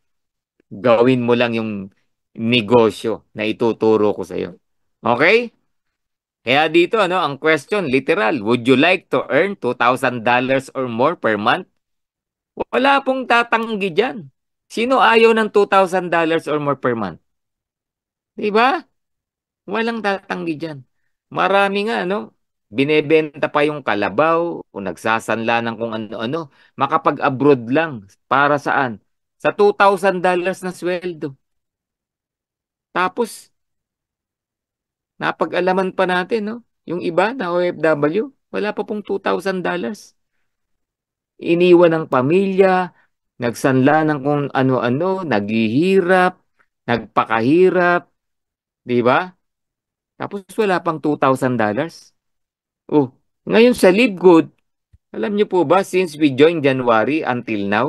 Gawin mo lang yung negosyo na ituturo ko sa'yo. Okay? Kaya dito, ano, ang question, literal, would you like to earn $2,000 or more per month? Wala pong tatanggi dyan. Sino ayaw ng $2,000 or more per month? Diba? Walang tatanggi dyan. Marami nga, no? Binebenta pa yung kalabaw o nagsasanla ng kung ano-ano. Makapag-abroad lang. Para saan? Sa $2,000 na sweldo. Tapos, napag-alaman pa natin, no? Yung iba na OFW, wala pa pong $2,000. Iniwan ng pamilya, nagsanla ng kung ano-ano, naghihirap, nagpakahirap, di ba? Tapos wala pang $2,000. Oh, ngayon sa Live Good, alam niyo po ba, since we joined January until now,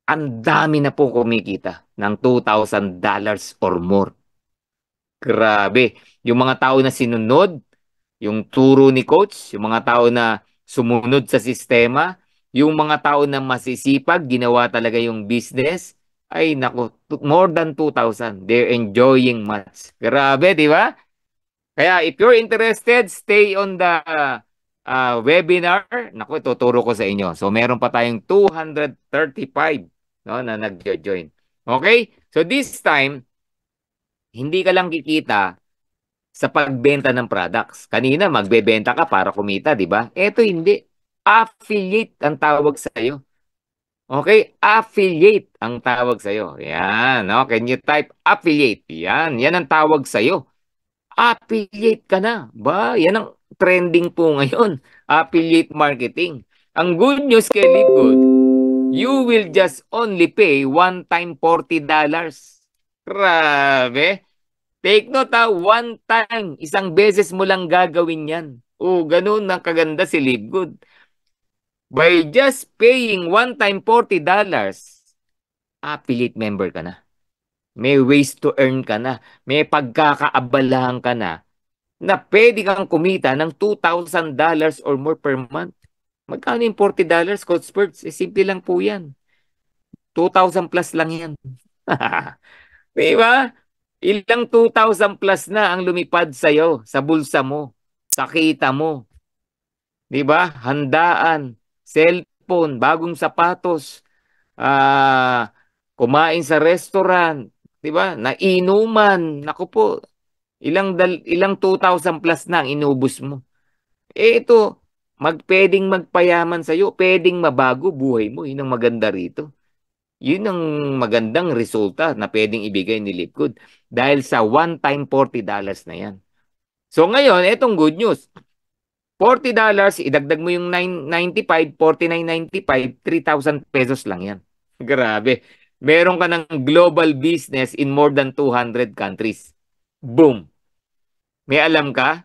ang dami na po kumikita ng $2,000 or more. Grabe. Yung mga tao na sinunod, yung turo ni coach, yung mga tao na sumunod sa sistema, yung mga tao na masisipag, ginawa talaga yung business, ay nako, more than 2,000. They're enjoying much. Grabe, di ba? Kaya if you're interested, stay on the webinar. Naku, ituturo ko sa inyo. So meron pa tayong 235 no, na nag-join. Okay? So this time, hindi ka lang kikita sa pagbenta ng products. Kanina, magbebenta ka para kumita, di ba? Eto hindi. Affiliate ang tawag sa'yo. Okay? Affiliate ang tawag sa'yo. Yan. No? Can you type affiliate? Yan. Yan ang tawag sa'yo. Affiliate ka na. Ba? Yan ang trending po ngayon. Affiliate marketing. Ang good news kay LiveGood, you will just only pay one time $40. Grabe. Take note ha, one time. Isang beses mo lang gagawin yan. Oh, ganun ang kaganda si LiveGood. By just paying one time $40, affiliate member ka na. May ways to earn ka na. May pagkakaabalahan ka na pwede kang kumita ng $2,000 or more per month. Magkano yung $40, Coach Spurts? Eh, simple lang po yan. 2,000 plus lang yan. Di ba? Ilang 2,000 plus na ang lumipad sa'yo, sa bulsa mo, sa kita mo. Di ba? Handaan, cellphone, bagong sapatos, kumain sa restaurant, di ba? Nainuman, naku po, ilang 2,000 plus na ang inubos mo. Eh ito, pwedeng magpayaman sa'yo, pwedeng mabago buhay mo. Yun ang maganda rito. Yun ang magandang resulta na pwedeng ibigay ni Lipgood dahil sa one-time $40 na yan. So ngayon, etong good news. $40, idagdag mo yung 995, 49.95, 3,000 pesos lang yan. Grabe. Meron ka ng global business in more than 200 countries. Boom. May alam ka?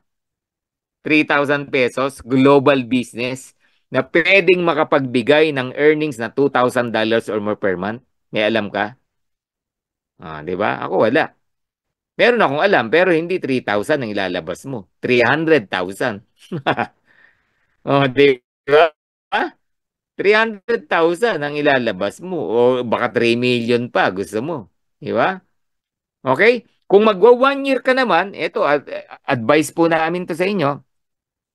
3,000 pesos, global business, na pwedeng makapagbigay ng earnings na $2,000 or more per month. May alam ka? Ah, 'di ba? Ako wala. Meron akong alam, pero hindi 3,000 ang ilalabas mo. 300,000. Oh, di ba? 300,000 ang ilalabas mo. O baka 3 million pa gusto mo. Di ba? Okay? Kung magwa 1 year ka naman, ito, advice po namin to sa inyo.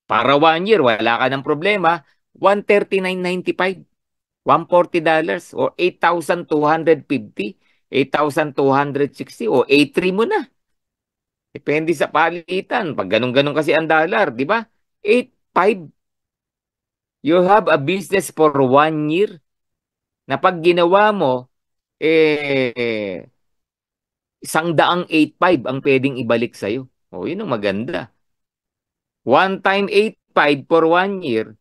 Para 1 year, wala ka ng problema. 139.95. $140 or 8,250, 8,260 o 83 mo na. Depende sa palitan. Pag ganun-ganun kasi ang dollar, di ba? 8,500. You have a business for 1 year na pag ginawa mo, eh, 108,500 ang pwedeng ibalik sa'yo. O, yun ang maganda. One time 8,500 for 1 year,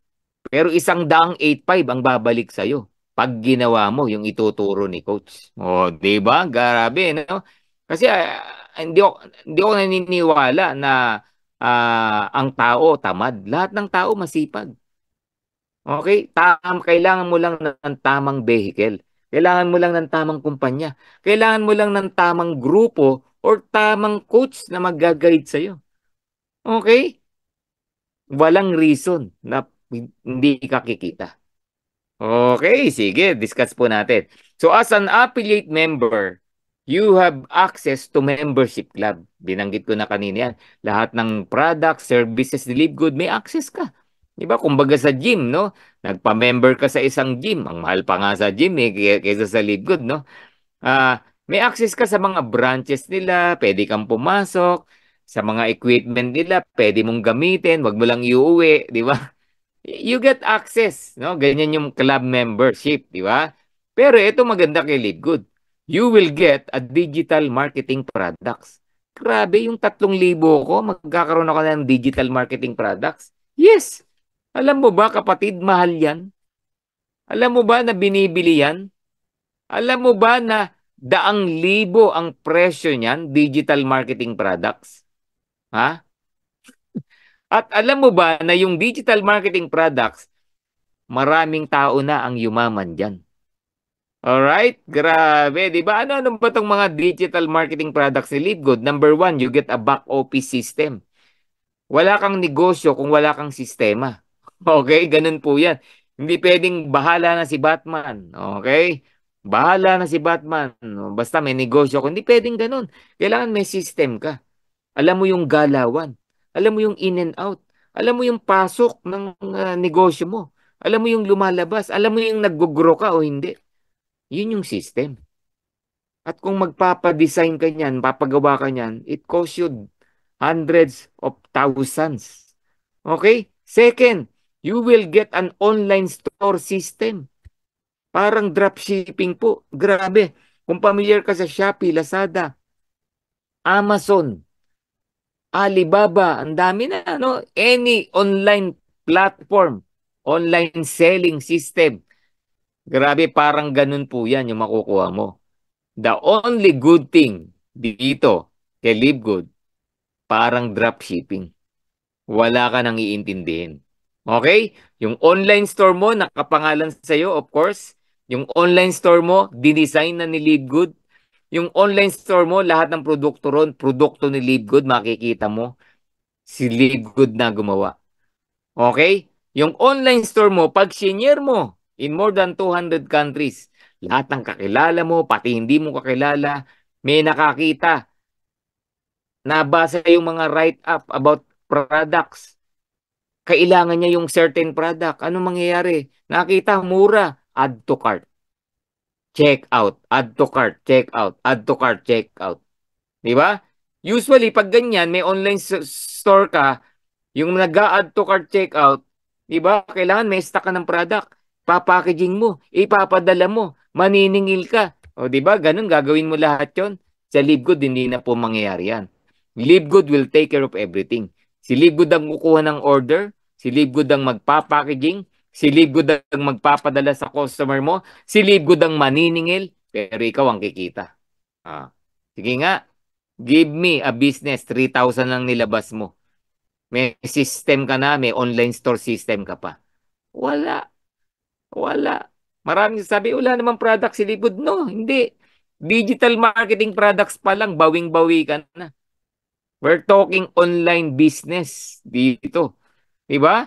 pero 108,500 ang babalik sa'yo pag ginawa mo yung ituturo ni coach. O, di ba? Grabe, no? Kasi hindi ako naniniwala na ang tao tamad. Lahat ng tao masipag. Okay? Kailangan mo lang ng tamang vehicle. Kailangan mo lang ng tamang kumpanya. Kailangan mo lang ng tamang grupo or tamang coach na mag-guide sa'yo. Okay? Walang reason na hindi ka kikita. Okay, sige, discuss po natin. So as an affiliate member, you have access to membership club. Binanggit ko na kanina yan. Lahat ng products, services ni Live Good, may access ka. Diba? Kumbaga sa gym, no? Nagpa-member ka sa isang gym. Ang mahal pa nga sa gym kaysa sa Live Good, no? May access ka sa mga branches nila, pwede kang pumasok, sa mga equipment nila, pwede mong gamitin, wag mo lang iuwi, di ba? You get access, no? Ganyan yung club membership, di ba? Pero ito maganda kay Live Good. You will get a digital marketing products. Grabe, yung 3,000 ko, magkakaroon ako ng digital marketing products. Yes! Alam mo ba, kapatid, mahal yan? Alam mo ba na binibili yan? Alam mo ba na 100,000 ang presyo niyan, digital marketing products? Ha? At alam mo ba na yung digital marketing products, maraming tao na ang yumaman dyan. Alright? Grabe, di ba? Ano ba itong mga digital marketing products ni LiveGood? Number one, you get a back office system. Wala kang negosyo kung wala kang sistema. Okay? Ganun po yan. Hindi pwedeng bahala na si Batman. Okay? Bahala na si Batman. Basta may negosyo ko. Hindi pwedeng ganun. Kailangan may system ka. Alam mo yung galawan. Alam mo yung in and out. Alam mo yung pasok ng negosyo mo. Alam mo yung lumalabas. Alam mo yung nag-grow ka o hindi. Yun yung system. At kung magpapadesign ka niyan, papagawa ka niyan, it costs you hundreds of thousands. Okay? Second, you will get an online store system. Parang dropshipping po. Grabe. Kung familiar ka sa Shopee, Lazada, Amazon, Alibaba, ang dami na, no? Any online platform, online selling system. Grabe, parang ganun po yan yung makukuha mo. The only good thing dito kay Live Good, parang dropshipping. Wala ka nang iintindihin. Okay? Yung online store mo, nakapangalan sa'yo, of course. Yung online store mo, dinesign na ni Live Good. Yung online store mo, lahat ng produkto ron, produkto ni Live Good, makikita mo. Si Live Good na gumawa. Okay? Yung online store mo, pag senior mo, in more than 200 countries, lahat ng kakilala mo, pati hindi mo kakilala, may nakakita, nabasa yung mga write-up about products. Kailangan niya yung certain product. Ano mangyayari? Nakita, mura. Add to cart. Check out. Add to cart. Check out. Add to cart. Check out. Di ba? Usually, pag ganyan, may online store ka, yung nag-a-add to cart checkout, di ba? Kailangan may stock ka ng product. Papackaging mo, ipapadala mo, maniningil ka. O di ba? Ganun gagawin mo lahat 'yon. Sa LiveGood hindi na po mangyayari 'yan. LiveGood will take care of everything. Si LiveGood ang kukuha ng order, si LiveGood ang magpapackaging, si LiveGood ang magpapadala sa customer mo, si LiveGood ang maniningil, pero ikaw ang kikita. Sige nga, give me a business, 3,000 lang nilabas mo. May system ka na, may online store system ka pa. Wala. Wala. Maraming sabi, wala namang product si Libud. No, hindi. Digital marketing products pa lang, bawing-bawi ka na. We're talking online business dito. 'Di ba?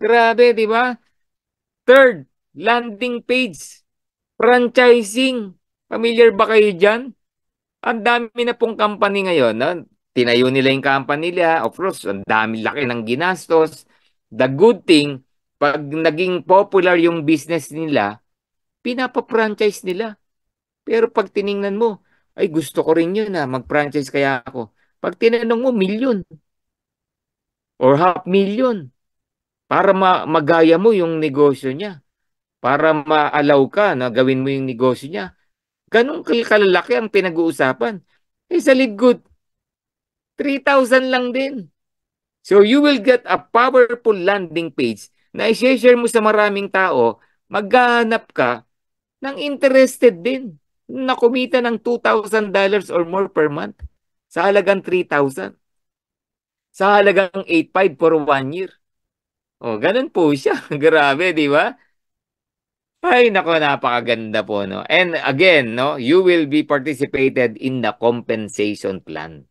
Grabe, 'di ba? Third, landing page. Franchising. Familiar ba kayo diyan? Ang dami na pong company ngayon, na tinayo nila yung company nila. Of course, ang dami laki ng ginastos. The good thing, pag naging popular yung business nila, pinapa-franchise nila. Pero pag tiningnan mo, ay gusto ko rin yun mag-franchise kaya ako. Pag tinanong mo, million or half million para magaya mo yung negosyo niya. Para ma-allow ka na gawin mo yung negosyo niya. Ganun kalalaki ang pinag-uusapan. Eh sa Libgood, 3,000 lang din. So you will get a powerful landing page na i-share mo sa maraming tao, maghahanap ka ng interested din na kumita ng $2,000 or more per month sa halagang 3,000. Sa halagang 8,500 for 1 year. O, ganun po siya. Grabe, di ba? Ay, nako, napakaganda po, no? And again, no, you will be participated in the compensation plan.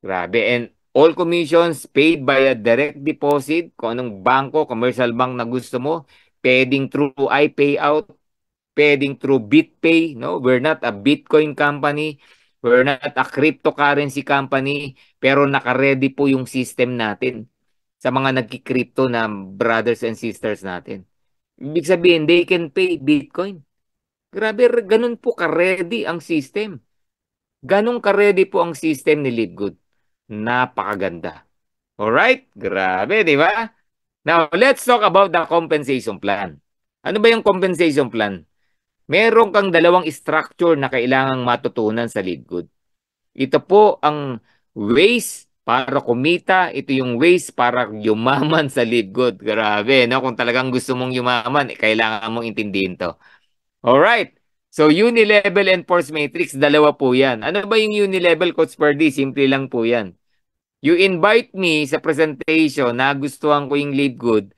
Grabe. And all commissions paid by a direct deposit, kung anong bangko, commercial bank na gusto mo, pwedeng through iPayout, pwedeng through BitPay, no? We're not a Bitcoin company, we're not a cryptocurrency company, pero naka-ready po yung system natin sa mga nagki-crypto na brothers and sisters natin. Ibig sabihin, they can pay Bitcoin. Grabe, ganun po ka-ready ang system. Ganun ka-ready po ang system ni Livegood. Napakaganda. Alright? Grabe, di ba? Now, let's talk about the compensation plan. Ano ba yung compensation plan? Meron kang dalawang structure na kailangang matutunan sa Livegood. Ito po ang ways para kumita. Ito yung ways para yumaman sa Livegood. Grabe, no? Kung talagang gusto mong yumaman, kailangan mong intindihin to. Alright. So, unilevel and force matrix, dalawa po yan. Ano ba yung unilevel, Coach Purdy? Simple lang po yan. You invite me sa presentation, nagustuhan ko yung Livegood,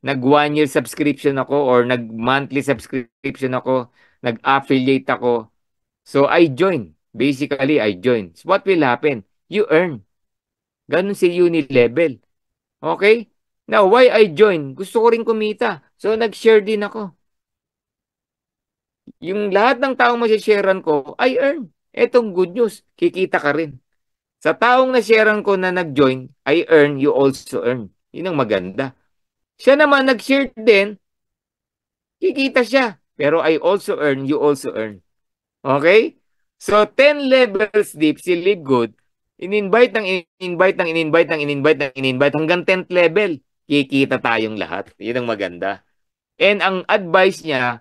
nag 1 year subscription ako or nag monthly subscription ako, nag-affiliate ako. So, I join. Basically, I join. So, what will happen? You earn. Ganun si Unilevel. Okay? Now, why I join? Gusto ko rin kumita. So, nag-share din ako. Yung lahat ng taong masisharean ko, I earn. Etong good news, kikita ka rin. Sa taong na-sharean ko na nag-join, I earn, you also earn. Yun ang maganda. Siya naman nag-share din, kikita siya. Pero I also earn, you also earn. Okay? So, 10 levels deep, si Livegood, in-invite ng in-invite ng in-invite ng in-invite ng in-invite hanggang 10th level. Kikita tayong lahat. Yun ang maganda. And ang advice niya,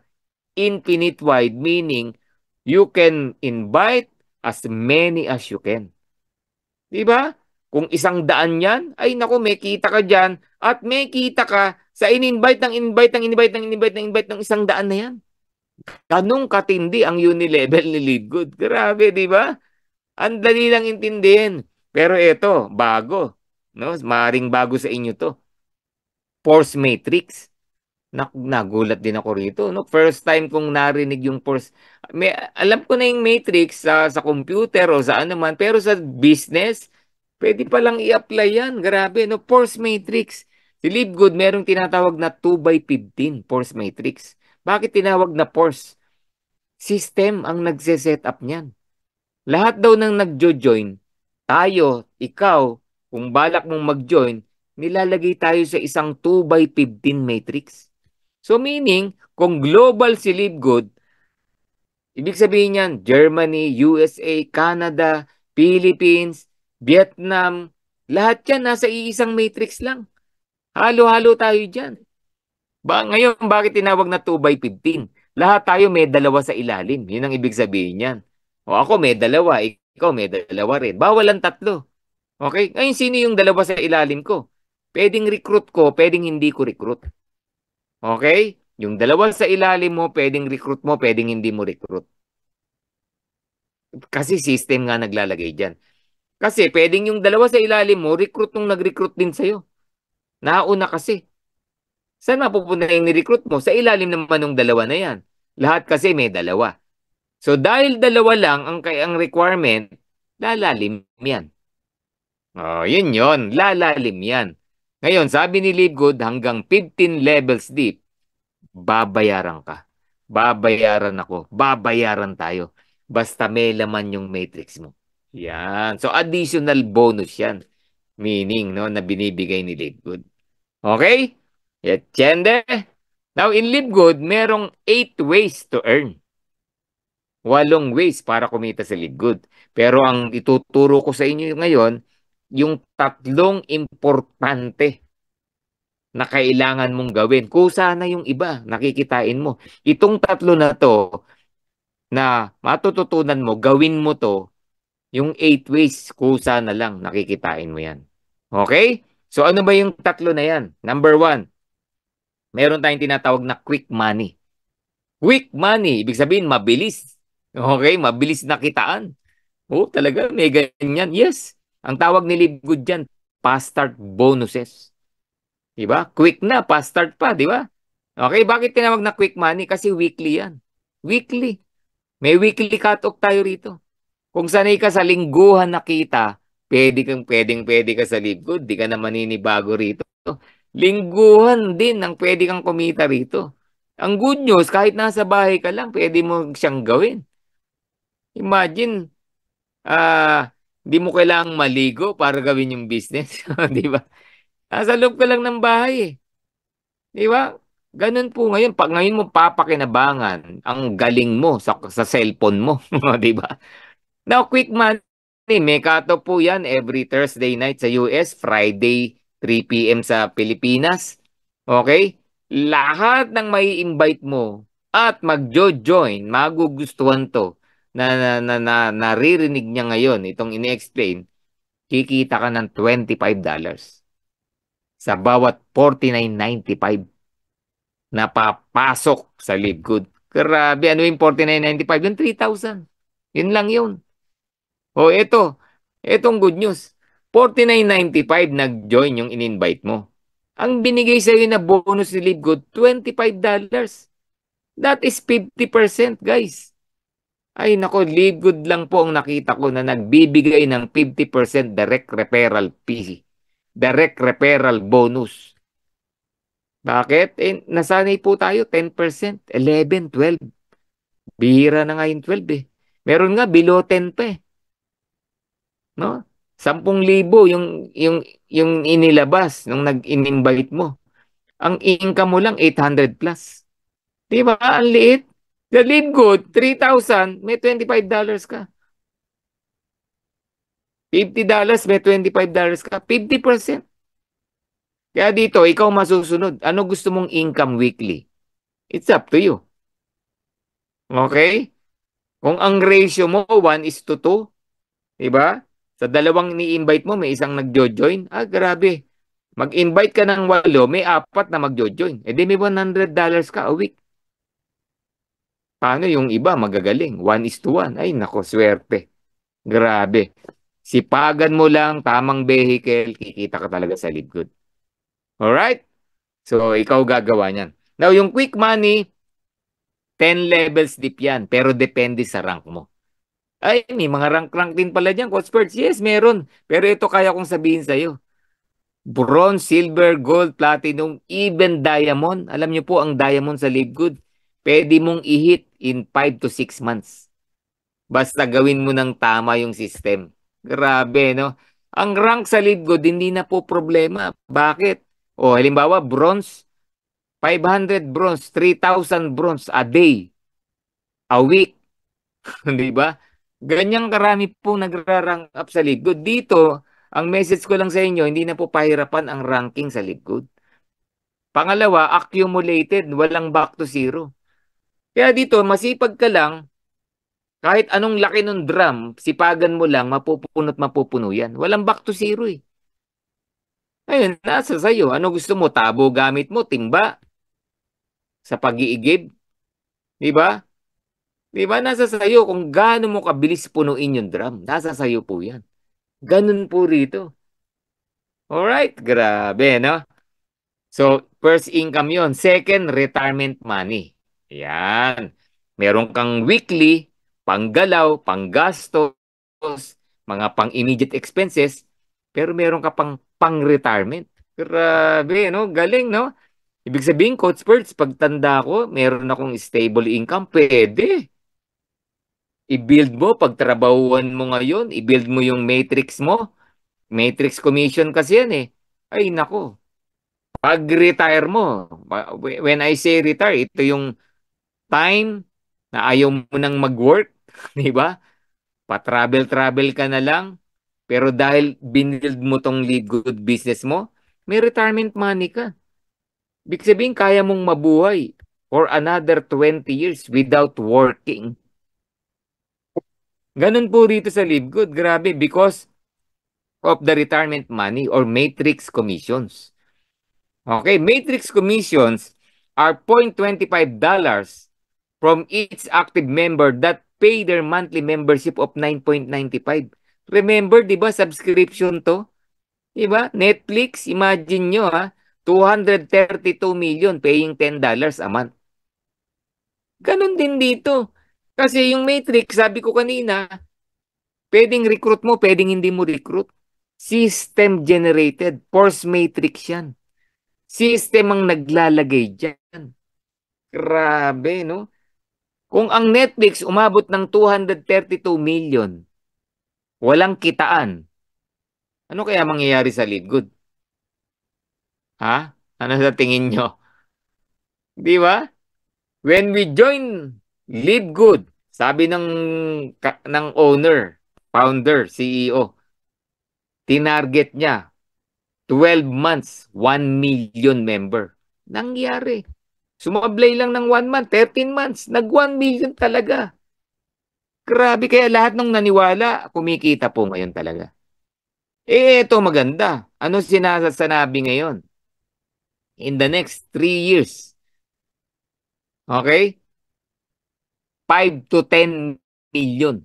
infinite wide, meaning you can invite as many as you can. Di ba? Kung 100 yan, ay naku, may kita ka dyan at may kita ka sa in-invite ng invite ng invite ng invite ng invite ng 100 na yan. Ganong katindi ang unilevel ni Livegood. Grabe, di ba? Ang dali lang intindihin. Pero ito, bago. No? Maaring bago sa inyo to. Force matrix. Nagulat din ako rito. No? First time kong narinig yung force. Alam ko na yung matrix sa computer o sa ano man. Pero sa business, pwede palang i-apply yan. Grabe. No? Force matrix. Si Livegood, merong tinatawag na 2x15 force matrix. Bakit tinawag na force? System ang nagse-set up niyan. Lahat daw ng nagjo-join, tayo, ikaw, kung balak mong mag-join, nilalagay tayo sa isang 2x15 matrix. So meaning, kung global si Livegood, ibig sabihin niyan, Germany, USA, Canada, Philippines, Vietnam, lahat yan nasa iisang matrix lang. Halo-halo tayo dyan. Ngayon, bakit tinawag na 2x15? Lahat tayo may dalawa sa ilalim. Yun ang ibig sabihin niyan. O ako may dalawa, ikaw may dalawa rin. Bawal ang tatlo. Okay? Ngayon, sino yung dalawa sa ilalim ko? Pwedeng recruit ko, pwedeng hindi ko recruit. Okay? Yung dalawa sa ilalim mo, pwedeng recruit mo, pwedeng hindi mo recruit. Kasi system nga naglalagay dyan. Kasi pwedeng yung dalawa sa ilalim mo, recruit nung nag-recruit din sa'yo. Nauna kasi. Saan mapupunta yung ni-recruit mo? Sa ilalim naman ng dalawa na yan. Lahat kasi may dalawa. So dahil dalawa lang ang requirement, lalalim yan. Oh, yun, lalalim yan. Ngayon, sabi ni Livegood, hanggang 15 levels deep, babayaran ka. Babayaran ako. Babayaran tayo. Basta may laman yung matrix mo. Yan. So, additional bonus yan. Meaning, no, na binibigay ni Livegood. Okay? Yetiende? Now, in Livegood, merong 8 ways to earn. 8 ways para kumita sa Livegood. Pero ang ituturo ko sa inyo ngayon, yung tatlong importante na kailangan mong gawin. Kusa na yung iba, nakikitain mo. Itong tatlo na to na matututunan mo, gawin mo to, yung 8 ways, kusa na lang, nakikitain mo yan. Okay? So ano ba yung tatlo na yan? Number 1, meron tayong tinatawag na quick money. Quick money, ibig sabihin mabilis. Okay? Mabilis na kitaan. Oh, talaga, may ganyan. Yes. Ang tawag ni Livegood dyan, fast start bonuses. Diba? Quick na, fast start pa, di ba? Okay, bakit tinawag na quick money? Kasi weekly yan. Weekly. May weekly cut-off tayo rito. Kung sanay ka sa lingguhan na kita, pwede ka sa Livegood. Di ka na maninibago rito. Lingguhan din ang pwede kang kumita rito. Ang good news, kahit nasa bahay ka lang, pwede mo siyang gawin. Imagine, di mo kailangang maligo para gawin yung business. Di ba? Nasa loob ka lang ng bahay eh. Di ba? Ganun po ngayon. Pag ngayon mo papakinabangan ang galing mo sa cellphone mo. Di ba? Now, quick money. May kato po yan every Thursday night sa US, Friday 3 p.m. sa Pilipinas. Okay? Lahat ng may invite mo at magjo-join, magugustuhan to naririnig niya ngayon, itong ini-explain, kikita ka ng $25 sa bawat 49.95 na papasok sa Livegood. Grabe, ano yung 49.95? Yung 3,000. Yun lang yun. O etong good news. 49.95 nag-join yung in-invite mo. Ang binigay sa'yo na bonus ni Livegood, $25. That is 50%, guys. Ay nako, Livegood lang po ang nakita ko na nagbibigay ng 50% direct referral fee. Direct referral bonus. Bakit? Nasanay po tayo 10%, 11, 12. Bihira na nga yung 12 eh. Meron nga below 10 pa eh. No? 10,000 yung inilabas nung nag-invite mo. Ang income mo lang 800 plus. Di ba? Ang liit. The live good, 3,000, may $25 ka. $50, may $25 ka. 50%. Kaya dito, ikaw masusunod. Ano gusto mong income weekly? It's up to you. Okay? Kung ang ratio mo 1:2, di ba? Sa dalawang ni-invite mo, may isang nagjo-join. Grabe. Mag-invite ka ng 8, may 4 na magjo-join. E di may $100 ka a week. Paano yung iba magagaling? 1:1. Ay, nako, swerte. Grabe. Sipagan mo lang, tamang vehicle, kikita ka talaga sa Livegood. Alright? So, ikaw gagawa niyan. Now, yung quick money, 10 levels deep yan, pero depende sa rank mo. Ay, may mga rank-rank din pala dyan, Coach Perch. Yes, meron. Pero ito kaya kong sabihin sa'yo. Bronze, silver, gold, platinum, even diamond. Alam niyo po, ang diamond sa Livegood, pwede mong i-hit in 5 to 6 months. Basta gawin mo ng tama yung system. Grabe, no? Ang rank sa Livegood, hindi na po problema. Bakit? O, halimbawa, bronze, 500 bronze, 3,000 bronze a day, a week. Di ba? Ganyang karami po nagra-rank up sa Livegood. Dito, ang message ko lang sa inyo, hindi na po pahirapan ang ranking sa Livegood. Pangalawa, accumulated, walang back to zero. Kaya dito, masipag ka lang, kahit anong laki ng drum, sipagan mo lang, mapupunot mapupuno yan. Walang back to zero eh. Ayun, nasa sa'yo. Ano gusto mo? Tabo gamit mo, timba, sa pag-iigib. Di ba? Di ba? Nasa sa'yo kung gaano mo kabilis punuin yung drum. Nasa sa'yo po yan. Ganun po rito. Alright, grabe, no? So, first income yon. Second, retirement money. Yan. Meron kang weekly, panggalaw, panggastos, mga pang-immediate expenses, pero meron ka pang-retirement. Grabe, no? Galing, no? Ibig sabihin, Coach Perts, pag tanda ko, meron akong stable income, pwede. I-build mo, pagtrabahuan mo ngayon, i-build mo yung matrix mo. Matrix commission kasi yan eh. Ay, nako. Pag-retire mo, when I say retire, ito yung time na ayaw mo nang mag-work, di ba? Pa-travel-travel ka na lang, pero dahil binild mo tong lead good business mo, may retirement money ka. Ibig sabihin, kaya mong mabuhay for another 20 years without working. Ganun po rito sa Live Good. Grabe, because of the retirement money or matrix commissions. Okay, matrix commissions are $0.25 from each active member that pay their monthly membership of 9.95. Remember, di ba, subscription to? Di ba? Netflix, imagine nyo ha, 232 million paying $10 a month. Ganon din dito. Kasi yung matrix, sabi ko kanina, pwedeng recruit mo, pwedeng hindi mo recruit. System generated, force matrix yan. System ang naglalagay dyan. Grabe, no? Kung ang Netflix umabot ng 232 million, walang kitaan, ano kaya mangyayari sa Lidgood? Ha? Ano sa tingin nyo? Di ba? When we join Lidgood, sabi ng owner, founder, CEO, tinarget niya 12 months, 1 million member. Nangyari. Sumablay lang ng 1 month, 13 months, nag 1 million talaga. Grabe, kaya lahat ng naniwala, kumikita po ngayon talaga. Ito maganda. Ano sinasabi ngayon? In the next 3 years, okay? 5 to 10 million.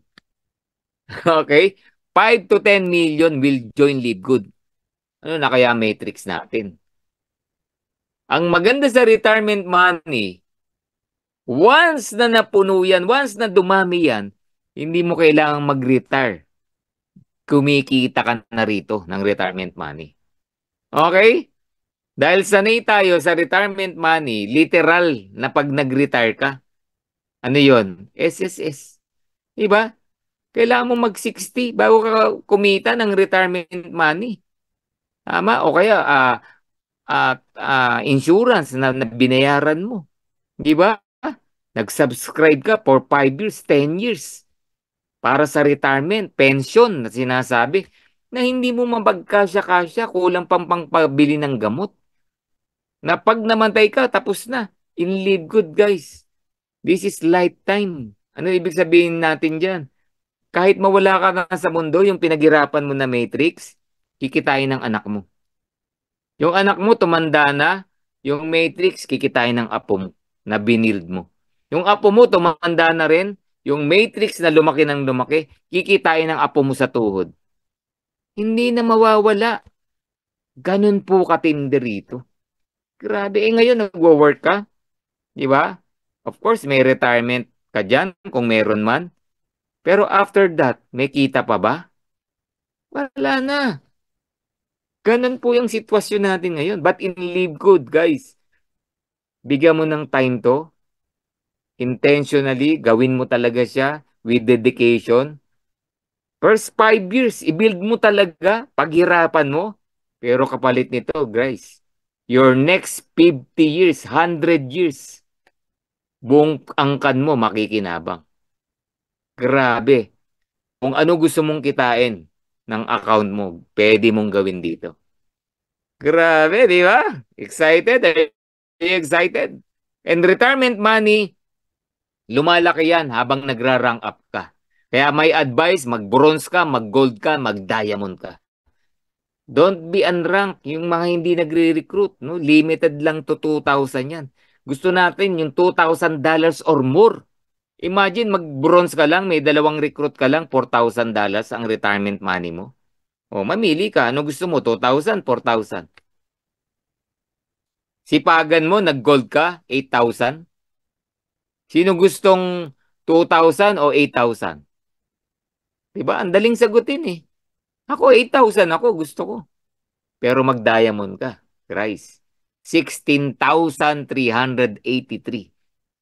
Okay? 5 to 10 million will join Live Good. Ano na kaya matrix natin? Ang maganda sa retirement money, once na napuno yan, once na dumami yan, hindi mo kailangang mag-retire. Kumikita ka na rito ng retirement money. Okay? Dahil sanay tayo sa retirement money, literal na pag nag-retire ka, ano yon? SSS. Diba? Kailangan mo mag-60 bago ka kumita ng retirement money. Tama? O kaya insurance na binayaran mo. Diba? Nag-subscribe ka for 5 years, 10 years para sa retirement, pension na sinasabi na hindi mo mapagkasya-kasya, kulang pang pambili ng gamot. Na pag namatay ka, tapos na. In live good, guys. This is lifetime. Ano ibig sabihin natin dyan? Kahit mawala ka na sa mundo, yung pinaghirapan mo na matrix, kikitain ng anak mo. Yung anak mo, tumanda na, yung matrix, kikitain ng apo mo na binild mo. Yung apo mo, tumanda na rin, yung matrix na lumaki ng lumaki, kikitain ng apo mo sa tuhod. Hindi na mawawala. Ganun po katindi rito. Grabe, ngayon nagwo-work ka, di ba? Of course, may retirement ka dyan kung meron man. Pero after that, may kita pa ba? Wala na. Ganun po yung sitwasyon natin ngayon. But in live good, guys. Bigyan mo ng time to. Intentionally, gawin mo talaga siya with dedication. First 5 years, i-build mo talaga, paghirapan mo. Pero kapalit nito, guys, your next 50 years, 100 years, buong angkan mo makikinabang. Grabe. Kung ano gusto mong kitain ng account mo, pwede mong gawin dito. Grabe, di ba? Excited? Are you excited? And retirement money, lumalaki yan habang nagra-rank up ka. Kaya may advice, mag-bronze ka, mag-gold ka, mag-diamond ka. Don't be unranked. Yung mga hindi nagre-recruit, no? Limited lang to 2,000 yan. Gusto natin yung $2,000 or more. Imagine, mag-bronze ka lang, may 2 recruit ka lang, $4,000 ang retirement money mo. O, mamili ka. Ano gusto mo? 2,000, 4,000. Sipagan mo, nag-gold ka, 8,000. Sino gustong 2,000 o 8,000? Diba? Ang daling sagutin eh. Ako, 8,000 ako, gusto ko. Pero mag-diamond ka, Christ. 16,383.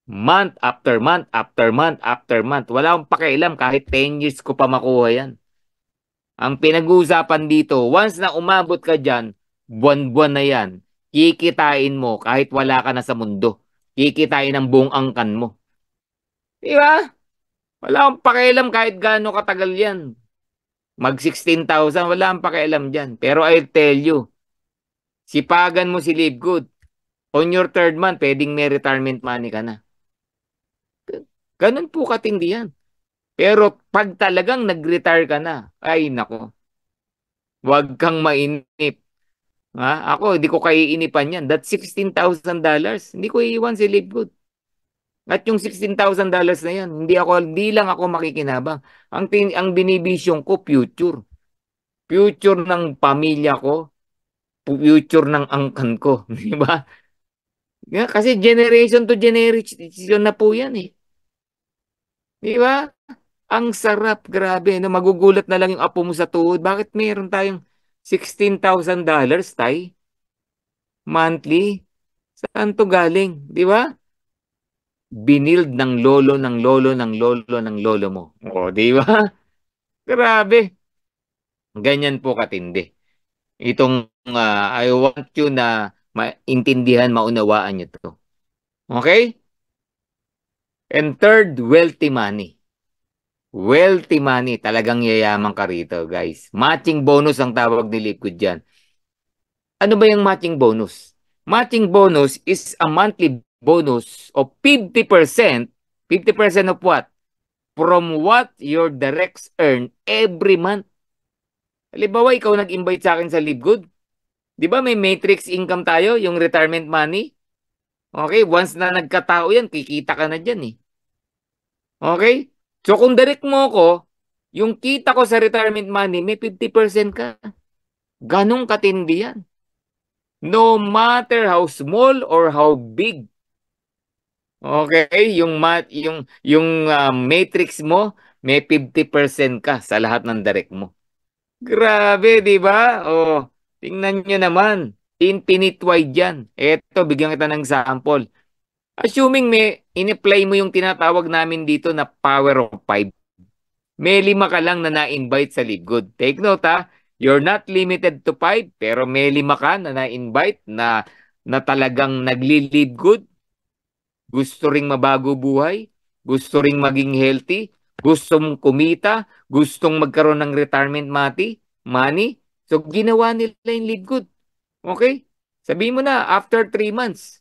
Month after month after month after month. Wala akong pakialam kahit 10 years ko pa makuha yan. Ang pinag-uusapan dito, once na umabot ka dyan, buwan-buwan na yan, kikitain mo kahit wala ka na sa mundo. Kikitain ang buong angkan mo. Di ba? Wala akong pakialam kahit gaano katagal yan. Mag 16,000, wala akong pakialam dyan. Pero I'll tell you, sipagan mo si Live Good. On your third month, pwedeng may retirement money ka na. Ganun po katindi yan. Pero pag talagang nag-retire ka na, ay nako, huwag kang mainip. Ha? Ako, hindi ko kaiinipan yan. That's $16,000. Hindi ko iiwan si Live Good. At yung $16,000 na yan, hindi lang ako makikinabang. Ang binibisyong ko, future. Future ng pamilya ko, future ng angkan ko. Di ba? Kasi generation to generation na po yan eh. Di ba? Ang sarap, grabe. No? Magugulat na lang yung apo mo sa tuhod. Bakit meron tayong $16,000, tay? Monthly? Saan to galing? Di ba? Binild ng lolo, ng lolo, ng lolo, ng lolo mo. O, di ba? Grabe. Ganyan po katindi. Itong, I want you na maintindihan, maunawaan nyo to. Okay? And third, wealthy money. Wealthy money, talagang yayaman ka rito, guys. Matching bonus ang tawag ni Liquid dyan. Ano ba yung matching bonus? Matching bonus is a monthly bonus of 50%. 50% of what? From what your directs earn every month. Halimbawa, ikaw nag-invite sa akin sa Live Good. Di ba may matrix income tayo, yung retirement money? Okay, once na nagkatao yan, kikita ka na dyan eh. Okay? So kung direct mo ko, yung kita ko sa retirement money, may 50% ka. Ganong katindi yan. No matter how small or how big. Okay, yung matrix mo, may 50% ka sa lahat ng direct mo. Grabe, 'di ba? Oh, tingnan niyo naman. Infinite wide 'yan. Eto, bigyan kita ng example. Assuming may in-apply mo yung tinatawag namin dito na power of 5. May 5 ka lang na na-invite sa Live Good. Take note ha. You're not limited to 5, pero may 5 ka na na-invite na talagang nagli-live good, gusto ring mabago buhay, gusto ring maging healthy, gustong kumita, gustong magkaroon ng retirement money. So, ginawa nila yung Live Good. Okay? Sabihin mo na, after 3 months,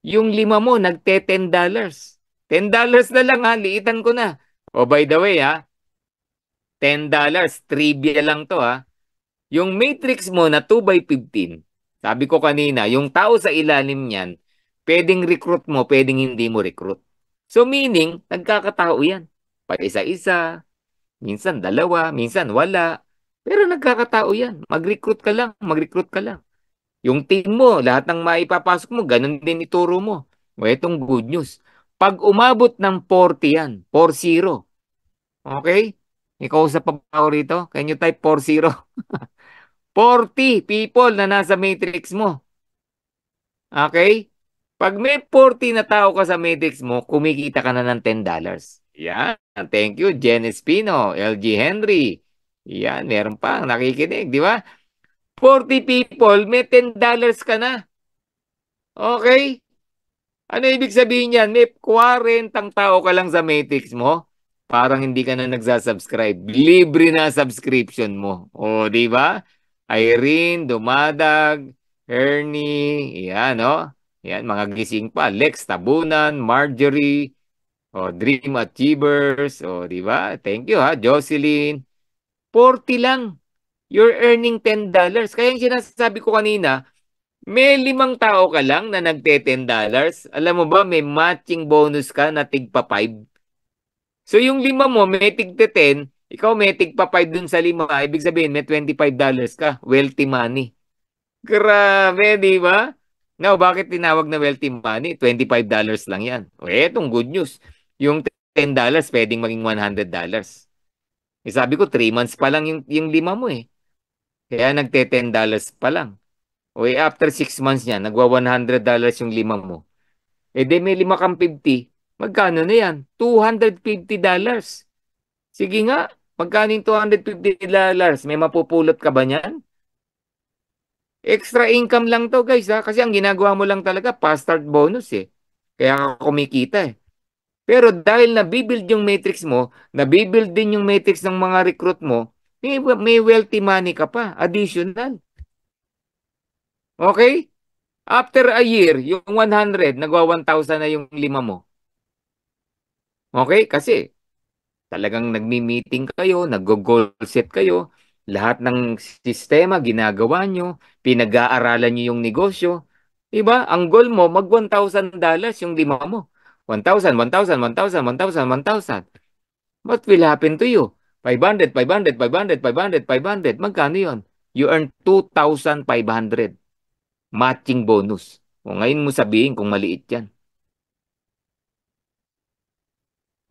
yung 5 mo, nagte $10. $10 na lang ha, liitan ko na. Oh, by the way ha, $10, trivia lang to ha. Yung matrix mo na 2 by 15, sabi ko kanina, yung tao sa ilalim niyan, pwedeng recruit mo, pwedeng hindi mo recruit. So meaning, nagkakatao yan. Pa isa-isa, minsan dalawa, minsan wala. Pero nagkakatao yan. Mag-recruit ka lang, mag-recruit ka lang. Yung team mo, lahat ng maipapasok mo, ganun din ituro mo. O etong good news. Pag umabot ng 40 yan, 40, okay? Ikaw sa pa ako rito, can you type 40? 40 people na nasa matrix mo. Okay? Pag may 40 na tao ka sa matrix mo, kumikita ka na ng $10. Yan. Thank you, Jen Espino, LG Henry. Yan, meron pa nakikinig, di ba? 40 people, may $10 ka na. Okay? Ano ibig sabihin yan? May 40 tao ka lang sa matrix mo. Parang hindi ka na nagsasubscribe. Libre na subscription mo. O, di ba? Irene, Dumadag, Ernie, yan, no? Yan, mga gising pa. Lex Tabunan, Marjorie, Dream Achievers, di ba? Thank you, ha? Jocelyn. 40 lang. You're earning $10. Kaya yung sinasabi ko kanina, may 5 tao ka lang na nagte $10. Alam mo ba, may matching bonus ka na tigpa 5. So yung 5 mo, may tigte 10, ikaw may tigpa 5 dun sa 5, ibig sabihin may $25 ka. Wealthy money. Grabe, di ba? Now, bakit tinawag na wealthy money? $25 lang yan. O etong good news. Yung $10, pwedeng maging $100. Eh, sabi ko, 3 months pa lang yung lima mo eh. Kaya nagte-$10 pa lang. O eh, after 6 months niya, nagwa $100 yung lima mo. Eh, di may lima kang 50. Magkano na yan? $250. Sige nga, magkano yung $250? May mapupulot ka ba niyan? Extra income lang to guys ha. Kasi ang ginagawa mo lang talaga, fast start bonus eh. Kaya ka kumikita eh. Pero dahil nabibuild yung matrix mo, nabibuild din yung matrix ng mga recruit mo, may wealthy money ka pa, additional. Okay? After a year, yung 100, nagwa 1,000 na yung lima mo. Okay? Kasi talagang nagmi-meeting kayo, nag-goal set kayo, lahat ng sistema ginagawa nyo, pinag-aaralan nyo yung negosyo. Diba? Ang goal mo, mag $1,000 yung lima mo. 1,000, 1,000, 1,000, 1,000, 1,000. What will happen to you? 500, 500, 500, 500, 500. Magkano yun? You earn 2,500. Matching bonus. O ngayon mo sabihin kung maliit yan.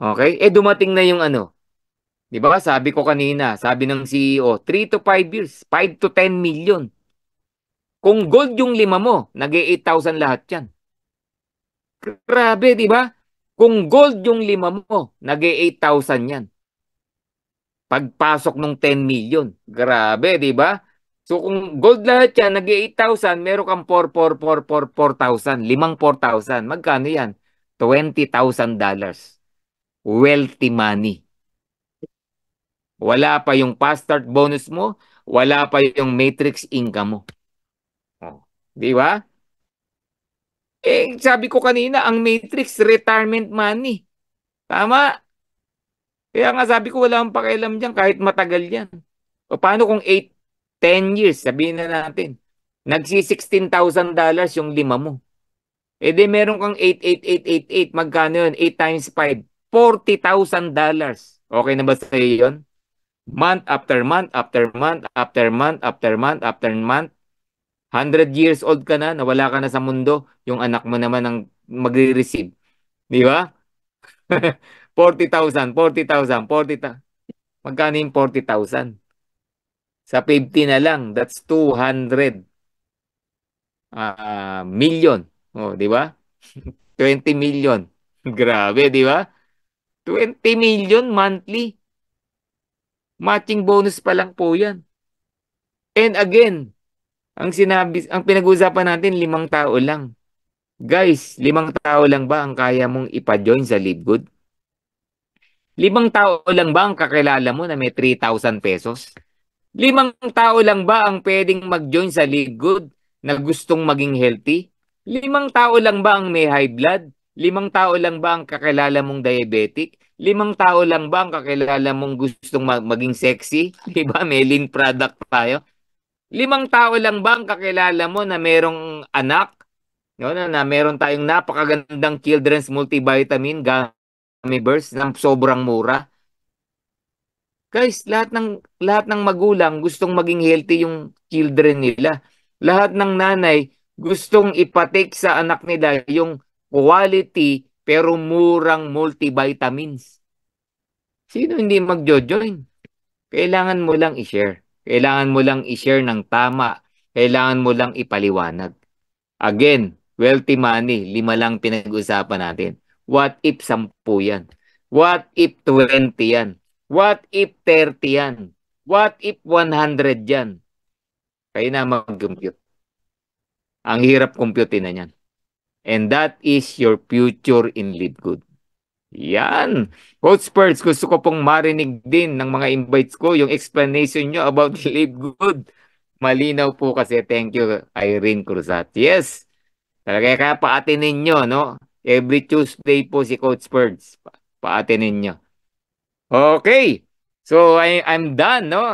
Okay? Eh dumating na yung ano. Di ba? Sabi ko kanina, sabi ng CEO, 3 to 5 years, 5 to 10 million. Kung gold yung lima mo, nag-8,000 lahat yan. Grabe, di ba? Kung gold yung lima mo, nag-8,000 yan. Pagpasok ng 10 million. Grabe, di ba? So kung gold lahat yan, nag-8,000, meron kang 4,000. Limang 4,000. Magkano yan? $20,000. Wealthy money. Wala pa yung fast start bonus mo, wala pa yung matrix income mo. Oh, di ba? Eh, sabi ko kanina, ang matrix retirement money. Tama. Kaya nga sabi ko wala akong pakialam diyan kahit matagal yan. O paano kung 8, 10 years, sabihin na natin. Nagsi $16,000 yung lima mo. Eh di meron kang 8, 8, 8, 8, 8. Magkano yun? 8 times 5. $40,000. Okay na ba sa'yo yun? Month after month, after month, after month, after month, after month. 100 years old ka na, nawala ka na sa mundo, yung anak mo naman ang magre-receive. Di ba? 40,000, 40,000, 40,000. Magkano yung 40,000? Sa 50 na lang, that's 200 million. Oh, di ba? 20 million. Grabe, di ba? 20 million monthly. Matching bonus pa lang po yan. And again, ang pinag-uusapan natin, 5 tao lang. Guys, 5 tao lang ba ang kaya mong ipa-join sa LiveGood? 5 tao lang ba ang kakilala mo na may 3,000 pesos? 5 tao lang ba ang pwedeng mag-join sa LiveGood na gustong maging healthy? 5 tao lang ba ang may high blood? 5 tao lang ba ang kakilala mong diabetic? 5 tao lang ba ang kakilala mong gustong maging sexy? Diba? May lean product tayo. 5 tao lang ba ang kakilala mo na merong anak? No, na meron tayong napakagandang children's multivitamin gummy bears ng sobrang mura. Guys, lahat ng magulang gustong maging healthy yung children nila. Lahat ng nanay gustong ipatik sa anak nila yung quality pero murang multivitamins. Sino hindi magjo-join? Kailangan mo lang i-share. Kailangan mo lang i-share ng tama. Kailangan mo lang ipaliwanag. Again, wealthy money, 5 lang pinag-usapan natin. What if 10 yan? What if 20 yan? What if 30 yan? What if 100 yan? Kayo na mag-compute. Ang hirap computein na yan. And that is your future in Live Good. Yan. Coach Spurs, gusto ko pong marinig din ng mga invites ko yung explanation nyo about Live Good. Malinaw po kasi. Thank you, Irene Cruzat. Yes. Talaga kaya paatinin nyo, no? Every Tuesday po si Coach Spurs. Paatinin nyo. Okay. So, I'm done, no?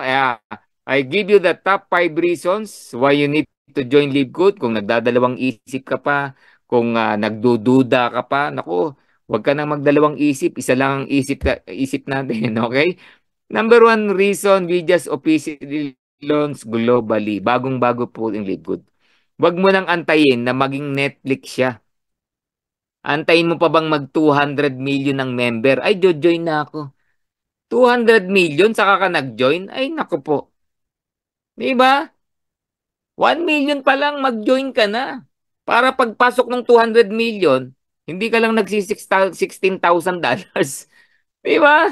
I give you the top 5 reasons why you need to join Live Good. Kung nagdadalawang isip ka pa, kung nagdududa ka pa, naku, huwag ka nang magdalawang isip. Isa lang ang isip natin, okay? Number 1 reason, we just officially launch globally. Bagong-bago po yung Live Good. Huwag mo nang antayin na maging Netflix siya. Antayin mo pa bang mag 200 million ng member? Ay, join na ako. 200 million, saka ka nag-join? Ay, naku po. Di ba? 1 million pa lang, mag-join ka na. Para pagpasok ng 200 million, hindi ka lang $16,000. Di ba?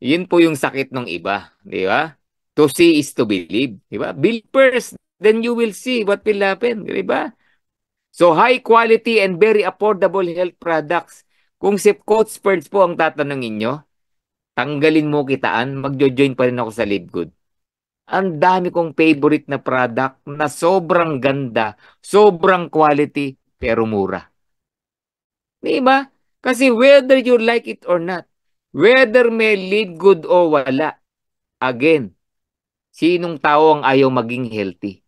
Yun po yung sakit ng iba. Di ba? To see is to believe. Di ba? Build first, then you will see what will happen. Di ba? So, high quality and very affordable health products. Kung si Coach Spurs po ang tatanungin nyo, tanggalin mo kitaan, magjo-join pa rin ako sa Live Good. Ang dami kong favorite na product na sobrang ganda, sobrang quality, pero mura. Di ba? Kasi whether you like it or not, whether may Live Good o wala, again, sinong tao ang ayaw maging healthy?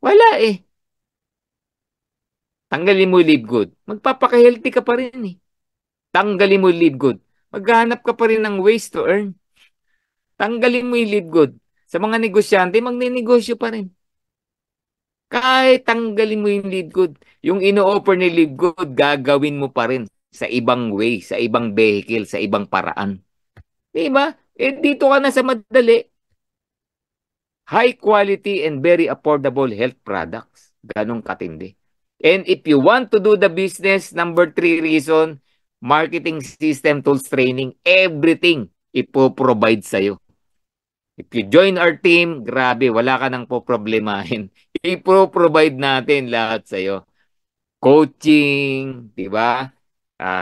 Wala eh. Tanggalin mo yung Live Good. Magpapaka-healthy ka pa rin eh. Tanggalin mo yung Live Good. Maghahanap ka pa rin ng ways to earn. Tanggalin mo yung Live Good. Sa mga negosyante, magninegosyo pa rin. Kahit tanggalin mo yung Live Good, yung ino-offer ni Live Good, gagawin mo pa rin sa ibang way, sa ibang vehicle, sa ibang paraan. Di ba? Eh, dito ka na sa madali. High quality and very affordable health products. Ganong katindi. And if you want to do the business, number 3 reason, marketing system, tools, training, everything ipo-provide sa'yo. If you join our team, grabe, wala ka nang poproblemahin. Ipo-provide natin lahat sa'yo. Coaching, di ba?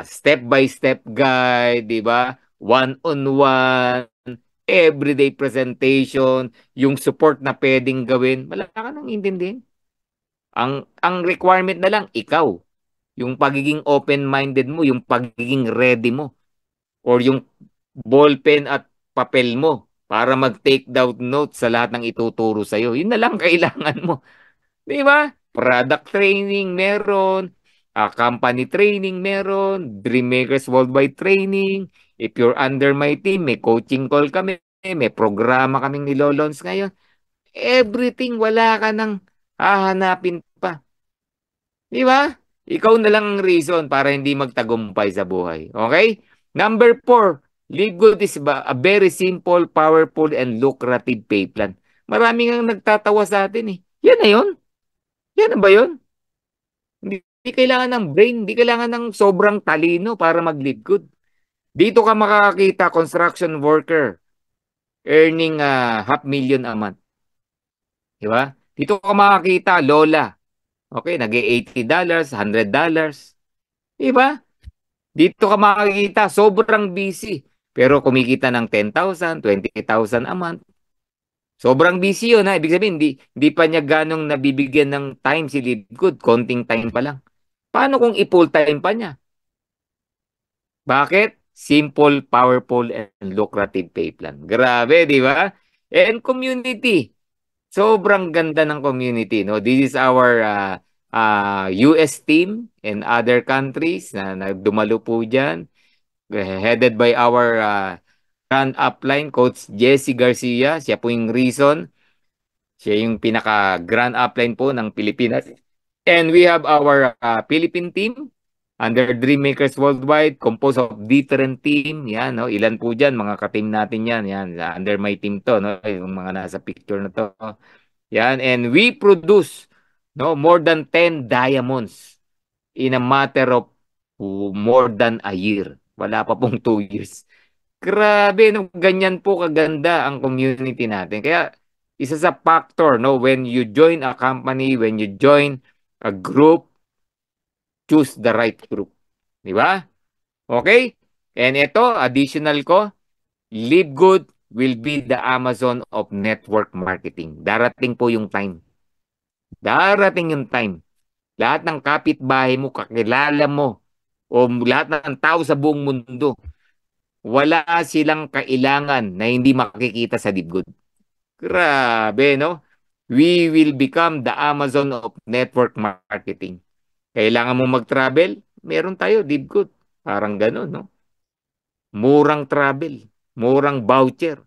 Step-by-step guide, di ba? One-on-one, everyday presentation, yung support na pwedeng gawin, wala ka nang intindihin. Ang requirement na lang, ikaw. Yung pagiging open-minded mo, yung pagiging ready mo, or yung ballpen at papel mo para mag-take down notes sa lahat ng ituturo sa'yo. Yun na lang kailangan mo. Di ba? Product training meron, company training meron, Dreammakers Worldwide training. If you're under my team, may coaching call kami, may programa kaming nilolons ngayon. Everything, wala ka nang hahanapin pa. Di ba? Ikaw na lang ang reason para hindi magtagumpay sa buhay. Okay? Number 4, Live Good is a very simple, powerful, and lucrative pay plan. Maraming ang nagtatawa sa atin eh. Yan na yun. Yan na ba yun? Hindi kailangan ng brain, hindi kailangan ng sobrang talino para mag-live good. Dito ka makakita construction worker earning 500,000 a month. Di ba? Dito ka makakita lola. Okay, $80, $100. Di ba? Dito ka makakita sobrang busy. Pero kumikita ng 10,000, 20,000 a month. Sobrang busy yun ha. Ibig sabihin, hindi pa niya ganong nabibigyan ng time si Live Good. Konting time pa lang. Paano kung i-full time pa niya? Bakit? Simple, powerful, and lucrative pay plan. Grabe, di ba? And community. Sobrang ganda ng community. No? This is our US team and other countries na dumalo po dyan. Headed by our grand upline, Coach Jesse Garcia. Siya po yung reason. Siya yung pinaka-grand upline po ng Pilipinas. And we have our Philippine team under Dreammakers Worldwide, composed of different team. Yan, no? Ilan po dyan, mga ka-team natin yan. Yan, under my team to, no? Yung mga nasa picture na to. Yan, and we produce no, more than 10 diamonds in a matter of more than a year. Wala pa pong 2 years. Grabe, no? Ganyan po kaganda ang community natin. Kaya, isa sa factor, no? When you join a company, when you join a group, choose the right group. Di ba? Okay? And ito, additional ko, Live Good will be the Amazon of network marketing. Darating po yung time. Darating yung time. Lahat ng kapitbahay mo, kakilala mo, o lahat ng tao sa buong mundo, wala silang kailangan na hindi makikita sa Live Good. Grabe, no? We will become the Amazon of network marketing. Kailangan mo mag-travel? Meron tayo, Live Good. Parang gano'n, no? Murang travel, murang voucher.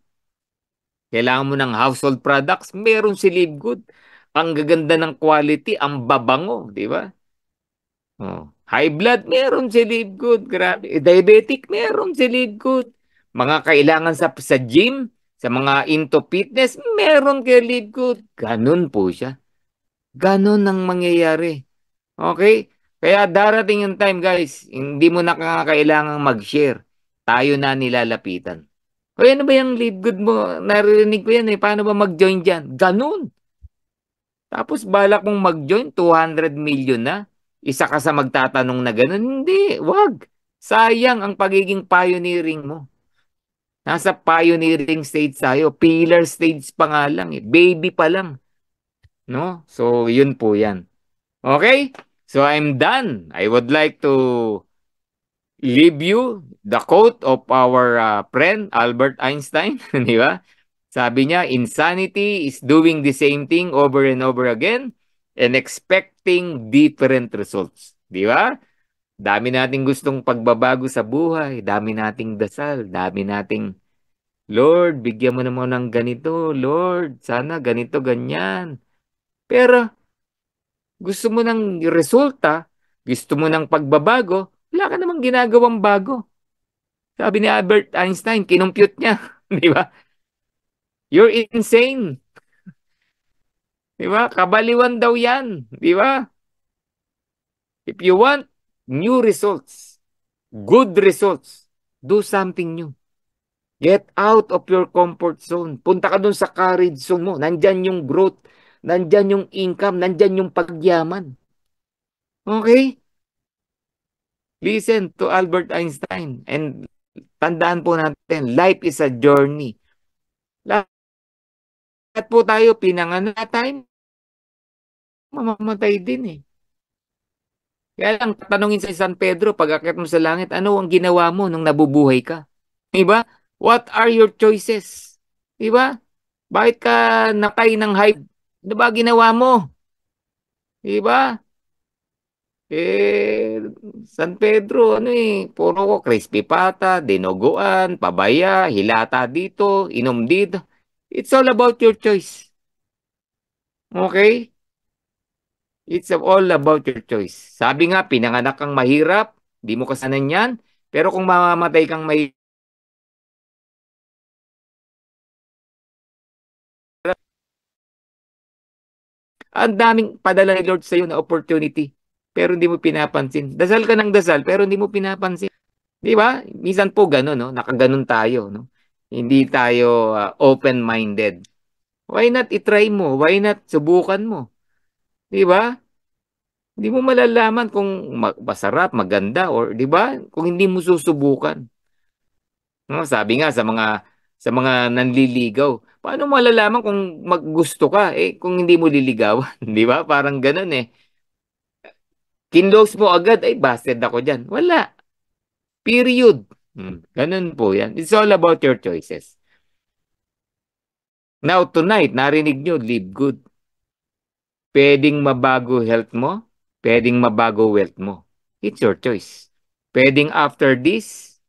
Kailangan mo ng household products? Meron si Live Good. Ang gaganda ng quality, ang babango, di ba? Oh. High blood, meron si Live Good. Grabe. Diabetic, meron si Live Good. Mga kailangan sa gym, sa mga into fitness, meron kay Live Good. Ganun po siya. Ganun ang mangyayari. Okay? Kaya darating yung time, guys, hindi mo na kailangang mag-share. Tayo na nilalapitan. O ano ba yung Live Good mo? Narinig ko yan eh. Paano ba mag-join dyan? Ganun. Tapos balak mong mag-join, 200 million na. Isa ka sa magtatanong na ganun. Hindi, wag. Sayang ang pagiging pioneering mo. Nasa pioneering stage tayo. Pillar stage pa nga lang eh. Baby pa lang. No? So, yun po yan. Okay? So, I'm done. I would like to leave you the quote of our friend Albert Einstein. Di ba? Sabi niya, insanity is doing the same thing over and over again and expecting different results. Di ba? Dami nating gustong pagbabago sa buhay, dami nating dasal, dami nating, Lord, bigyan mo naman ng ganito, Lord, sana ganito, ganyan. Pero gusto mo ng resulta, gusto mo ng pagbabago, wala ka namang ginagawang bago. Sabi ni Albert Einstein, kinumpute niya, di ba? You're insane. Di ba? Kabaliwan daw yan. Di ba? If you want new results, good results, do something new. Get out of your comfort zone. Punta ka dun sa courage zone mo. Nandyan yung growth. Nandyan yung income. Nandyan yung pagyaman. Okay? Listen to Albert Einstein. And tandaan po natin, life is a journey. Lahat po tayo, pinanganak tayo, mamamatay din eh. Kaya lang, tanongin sa San Pedro, pag akyat mo sa langit, ano ang ginawa mo nung nabubuhay ka? Diba? What are your choices? Diba? Bakit ka nakay ng hype? Ano ba ginawa mo? Diba? Eh, San Pedro, ano eh, puro ko crispy pata, dinuguan, pabaya, hilata dito, inom dito. It's all about your choice. Okay? It's all about your choice. Sabi nga, pinanganak kang mahirap, di mo kasanan yan, pero kung mamamatay kang mahirap, ang daming padala ni Lord sa iyo na opportunity, pero hindi mo pinapansin. Dasal ka ng dasal, pero hindi mo pinapansin. Di ba? Minsan po gano'n, no? Nakaganon tayo, no? Hindi tayo open-minded. Why not itry mo? Why not subukan mo? Di ba? Hindi mo malalaman kung masarap, maganda, or di ba? Kung hindi mo susubukan. No, sabi nga sa mga nanliligaw, paano mo malalaman kung maggusto ka kung hindi mo liligawan, 'di ba? Parang ganoon eh. Kinlose mo agad ay busted ako diyan. Wala. Period. Ganun po 'yan. It's all about your choices. Now tonight, narinig nyo, live good. Pwedeng mabago health mo, pwedeng mabago wealth mo. It's your choice. Pwedeng after this,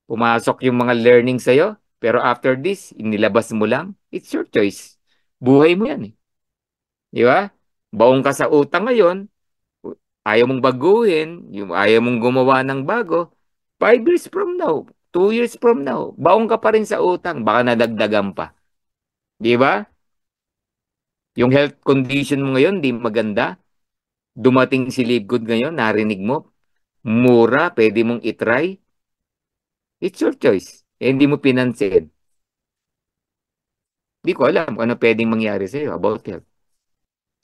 pumasok yung mga learning sa'yo, pero after this, inilabas mo lang, it's your choice. Buhay mo yan eh. Di ba? Baong ka sa utang ngayon, ayaw mong baguhin, ayaw mong gumawa ng bago, 5 years from now, 2 years from now, baong ka pa rin sa utang, baka nadagdagan pa. Di ba? Yung health condition mo ngayon, di maganda. Dumating si Live Good ngayon, narinig mo, mura, pwede mong itry. It's your choice. Hindi mo pinansin. Di ko alam kung ano pwedeng mangyari sa'yo about health.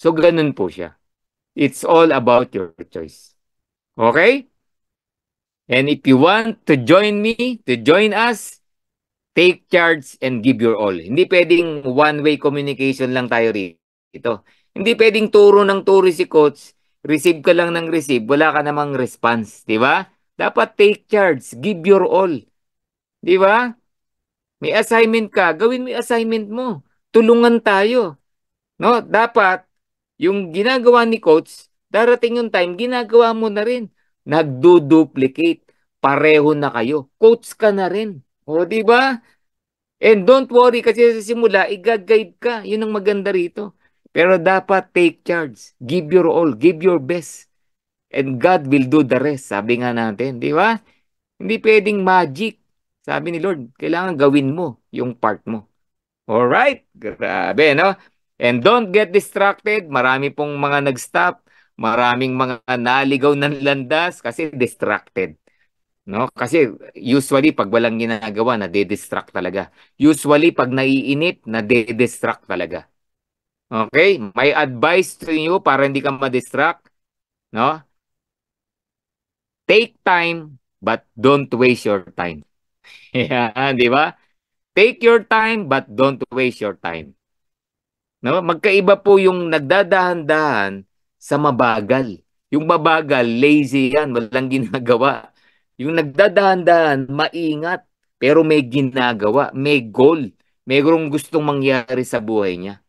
So, ganun po siya. It's all about your choice. Okay? And if you want to join me, to join us, take charge and give your all. Hindi pwedeng one-way communication lang tayo rito. Hindi pwedeng turo ng turo si coach, receive ka lang ng receive, wala ka namang response. Di ba? Dapat take charge, give your all. Di ba? May assignment ka, gawin mo yung assignment mo. Tulungan tayo. No? Dapat, yung ginagawa ni coach, darating yung time, ginagawa mo na rin. Nagdo-duplicate. Pareho na kayo. Coach ka na rin. O, di ba? And don't worry kasi sa simula, i-guide ka. Yun ang maganda rito. Pero dapat take charge. Give your all. Give your best. and God will do the rest. Sabi nga natin, di ba? Hindi pwedeng magic. Sabi ni Lord, kailangan gawin mo yung part mo. Alright? Grabe, no? And don't get distracted. Marami pong mga nag-stop. Maraming mga naligaw ng landas kasi distracted. No? Kasi usually pag walang ginagawa, nade-distract talaga. Usually pag naiinip, nade-distract talaga. Okay? My advice to you para hindi ka ma-distract, no? Take time but don't waste your time. Yan, di ba? Take your time but don't waste your time. No? Magkaiba po yung nagdadahan-dahan sa mabagal. Yung mabagal, lazy yan, walang ginagawa. Yung nagdadahan-dahan, maingat, pero may ginagawa, may goal, mayroong gustong mangyari sa buhay niya.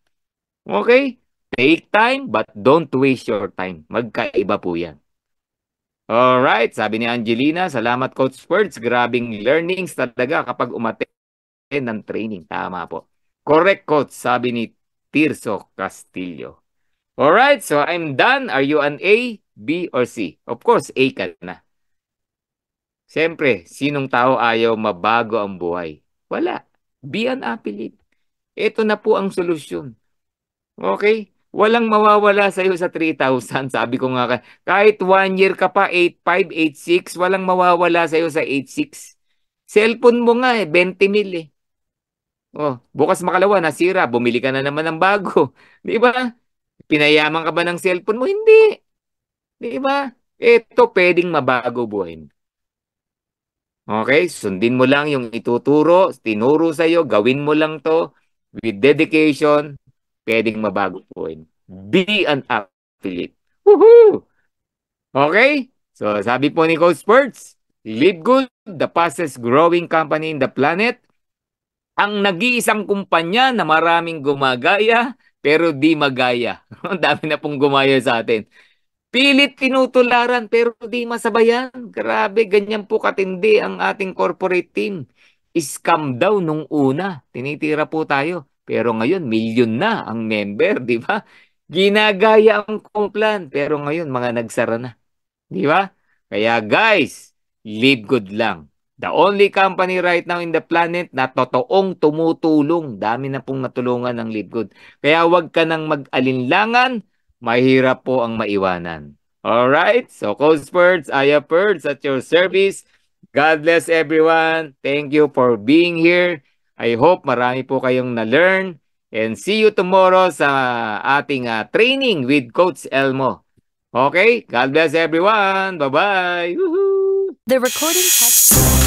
Okay? Take time, but don't waste your time. Magkaiba po yan. Alright, sabi ni Angelina, salamat Coach Sports. Grabing learnings talaga kapag umattend ng training. Tama po. Correct, Coach, sabi ni Tirso Castillo. Alright, so I'm done. Are you an A, B, or C? Of course, A ka na. Siyempre, sinong tao ayaw mabago ang buhay? Wala. Be an athlete. Ito na po ang solusyon. Okay? Walang mawawala sa'yo sa 3,000. Sabi ko nga, kahit 1 year ka pa, 8,500, 8,600, walang mawawala sa'yo sa 8,600. Cellphone mo nga 20,000 eh. Oh, bukas makalawa, nasira, bumili ka na naman ng bago. Di ba? Pinayaman ka ba ng cellphone mo? Hindi. Di ba? Ito pwedeng mabago buhay mo. Okay? Sundin mo lang yung ituturo, tinuro sa'yo, gawin mo lang to with dedication, pwedeng mabago buhay mo. Be an athlete. Woohoo! Okay? So, sabi po ni Coach Sports, Live Good, the fastest growing company in the planet, ang nag-iisang kumpanya na maraming gumagaya, pero di magaya. Ang dami na pong gumaya sa atin. Pilit tinutularan pero di masabayan. Grabe, ganyan po katindi ang ating corporate team. Scam daw nung una. Tinitira po tayo. Pero ngayon, milyon na ang member, di ba? Ginagaya ang kumplan. Pero ngayon, mga nagsara na. Di ba? Kaya guys, live good lang. The only company right now in the planet na totoong tumutulong. Dami na pong natulungan ng Live Good. Kaya wag ka nang mag-alinlangan. Mahirap po ang maiwanan. Alright? So, Coach Perds, Aya Perds at your service. God bless everyone. Thank you for being here. I hope marami po kayong na-learn. And see you tomorrow sa ating training with Coach Elmo. Okay? God bless everyone. Bye-bye. Woohoo! The recording has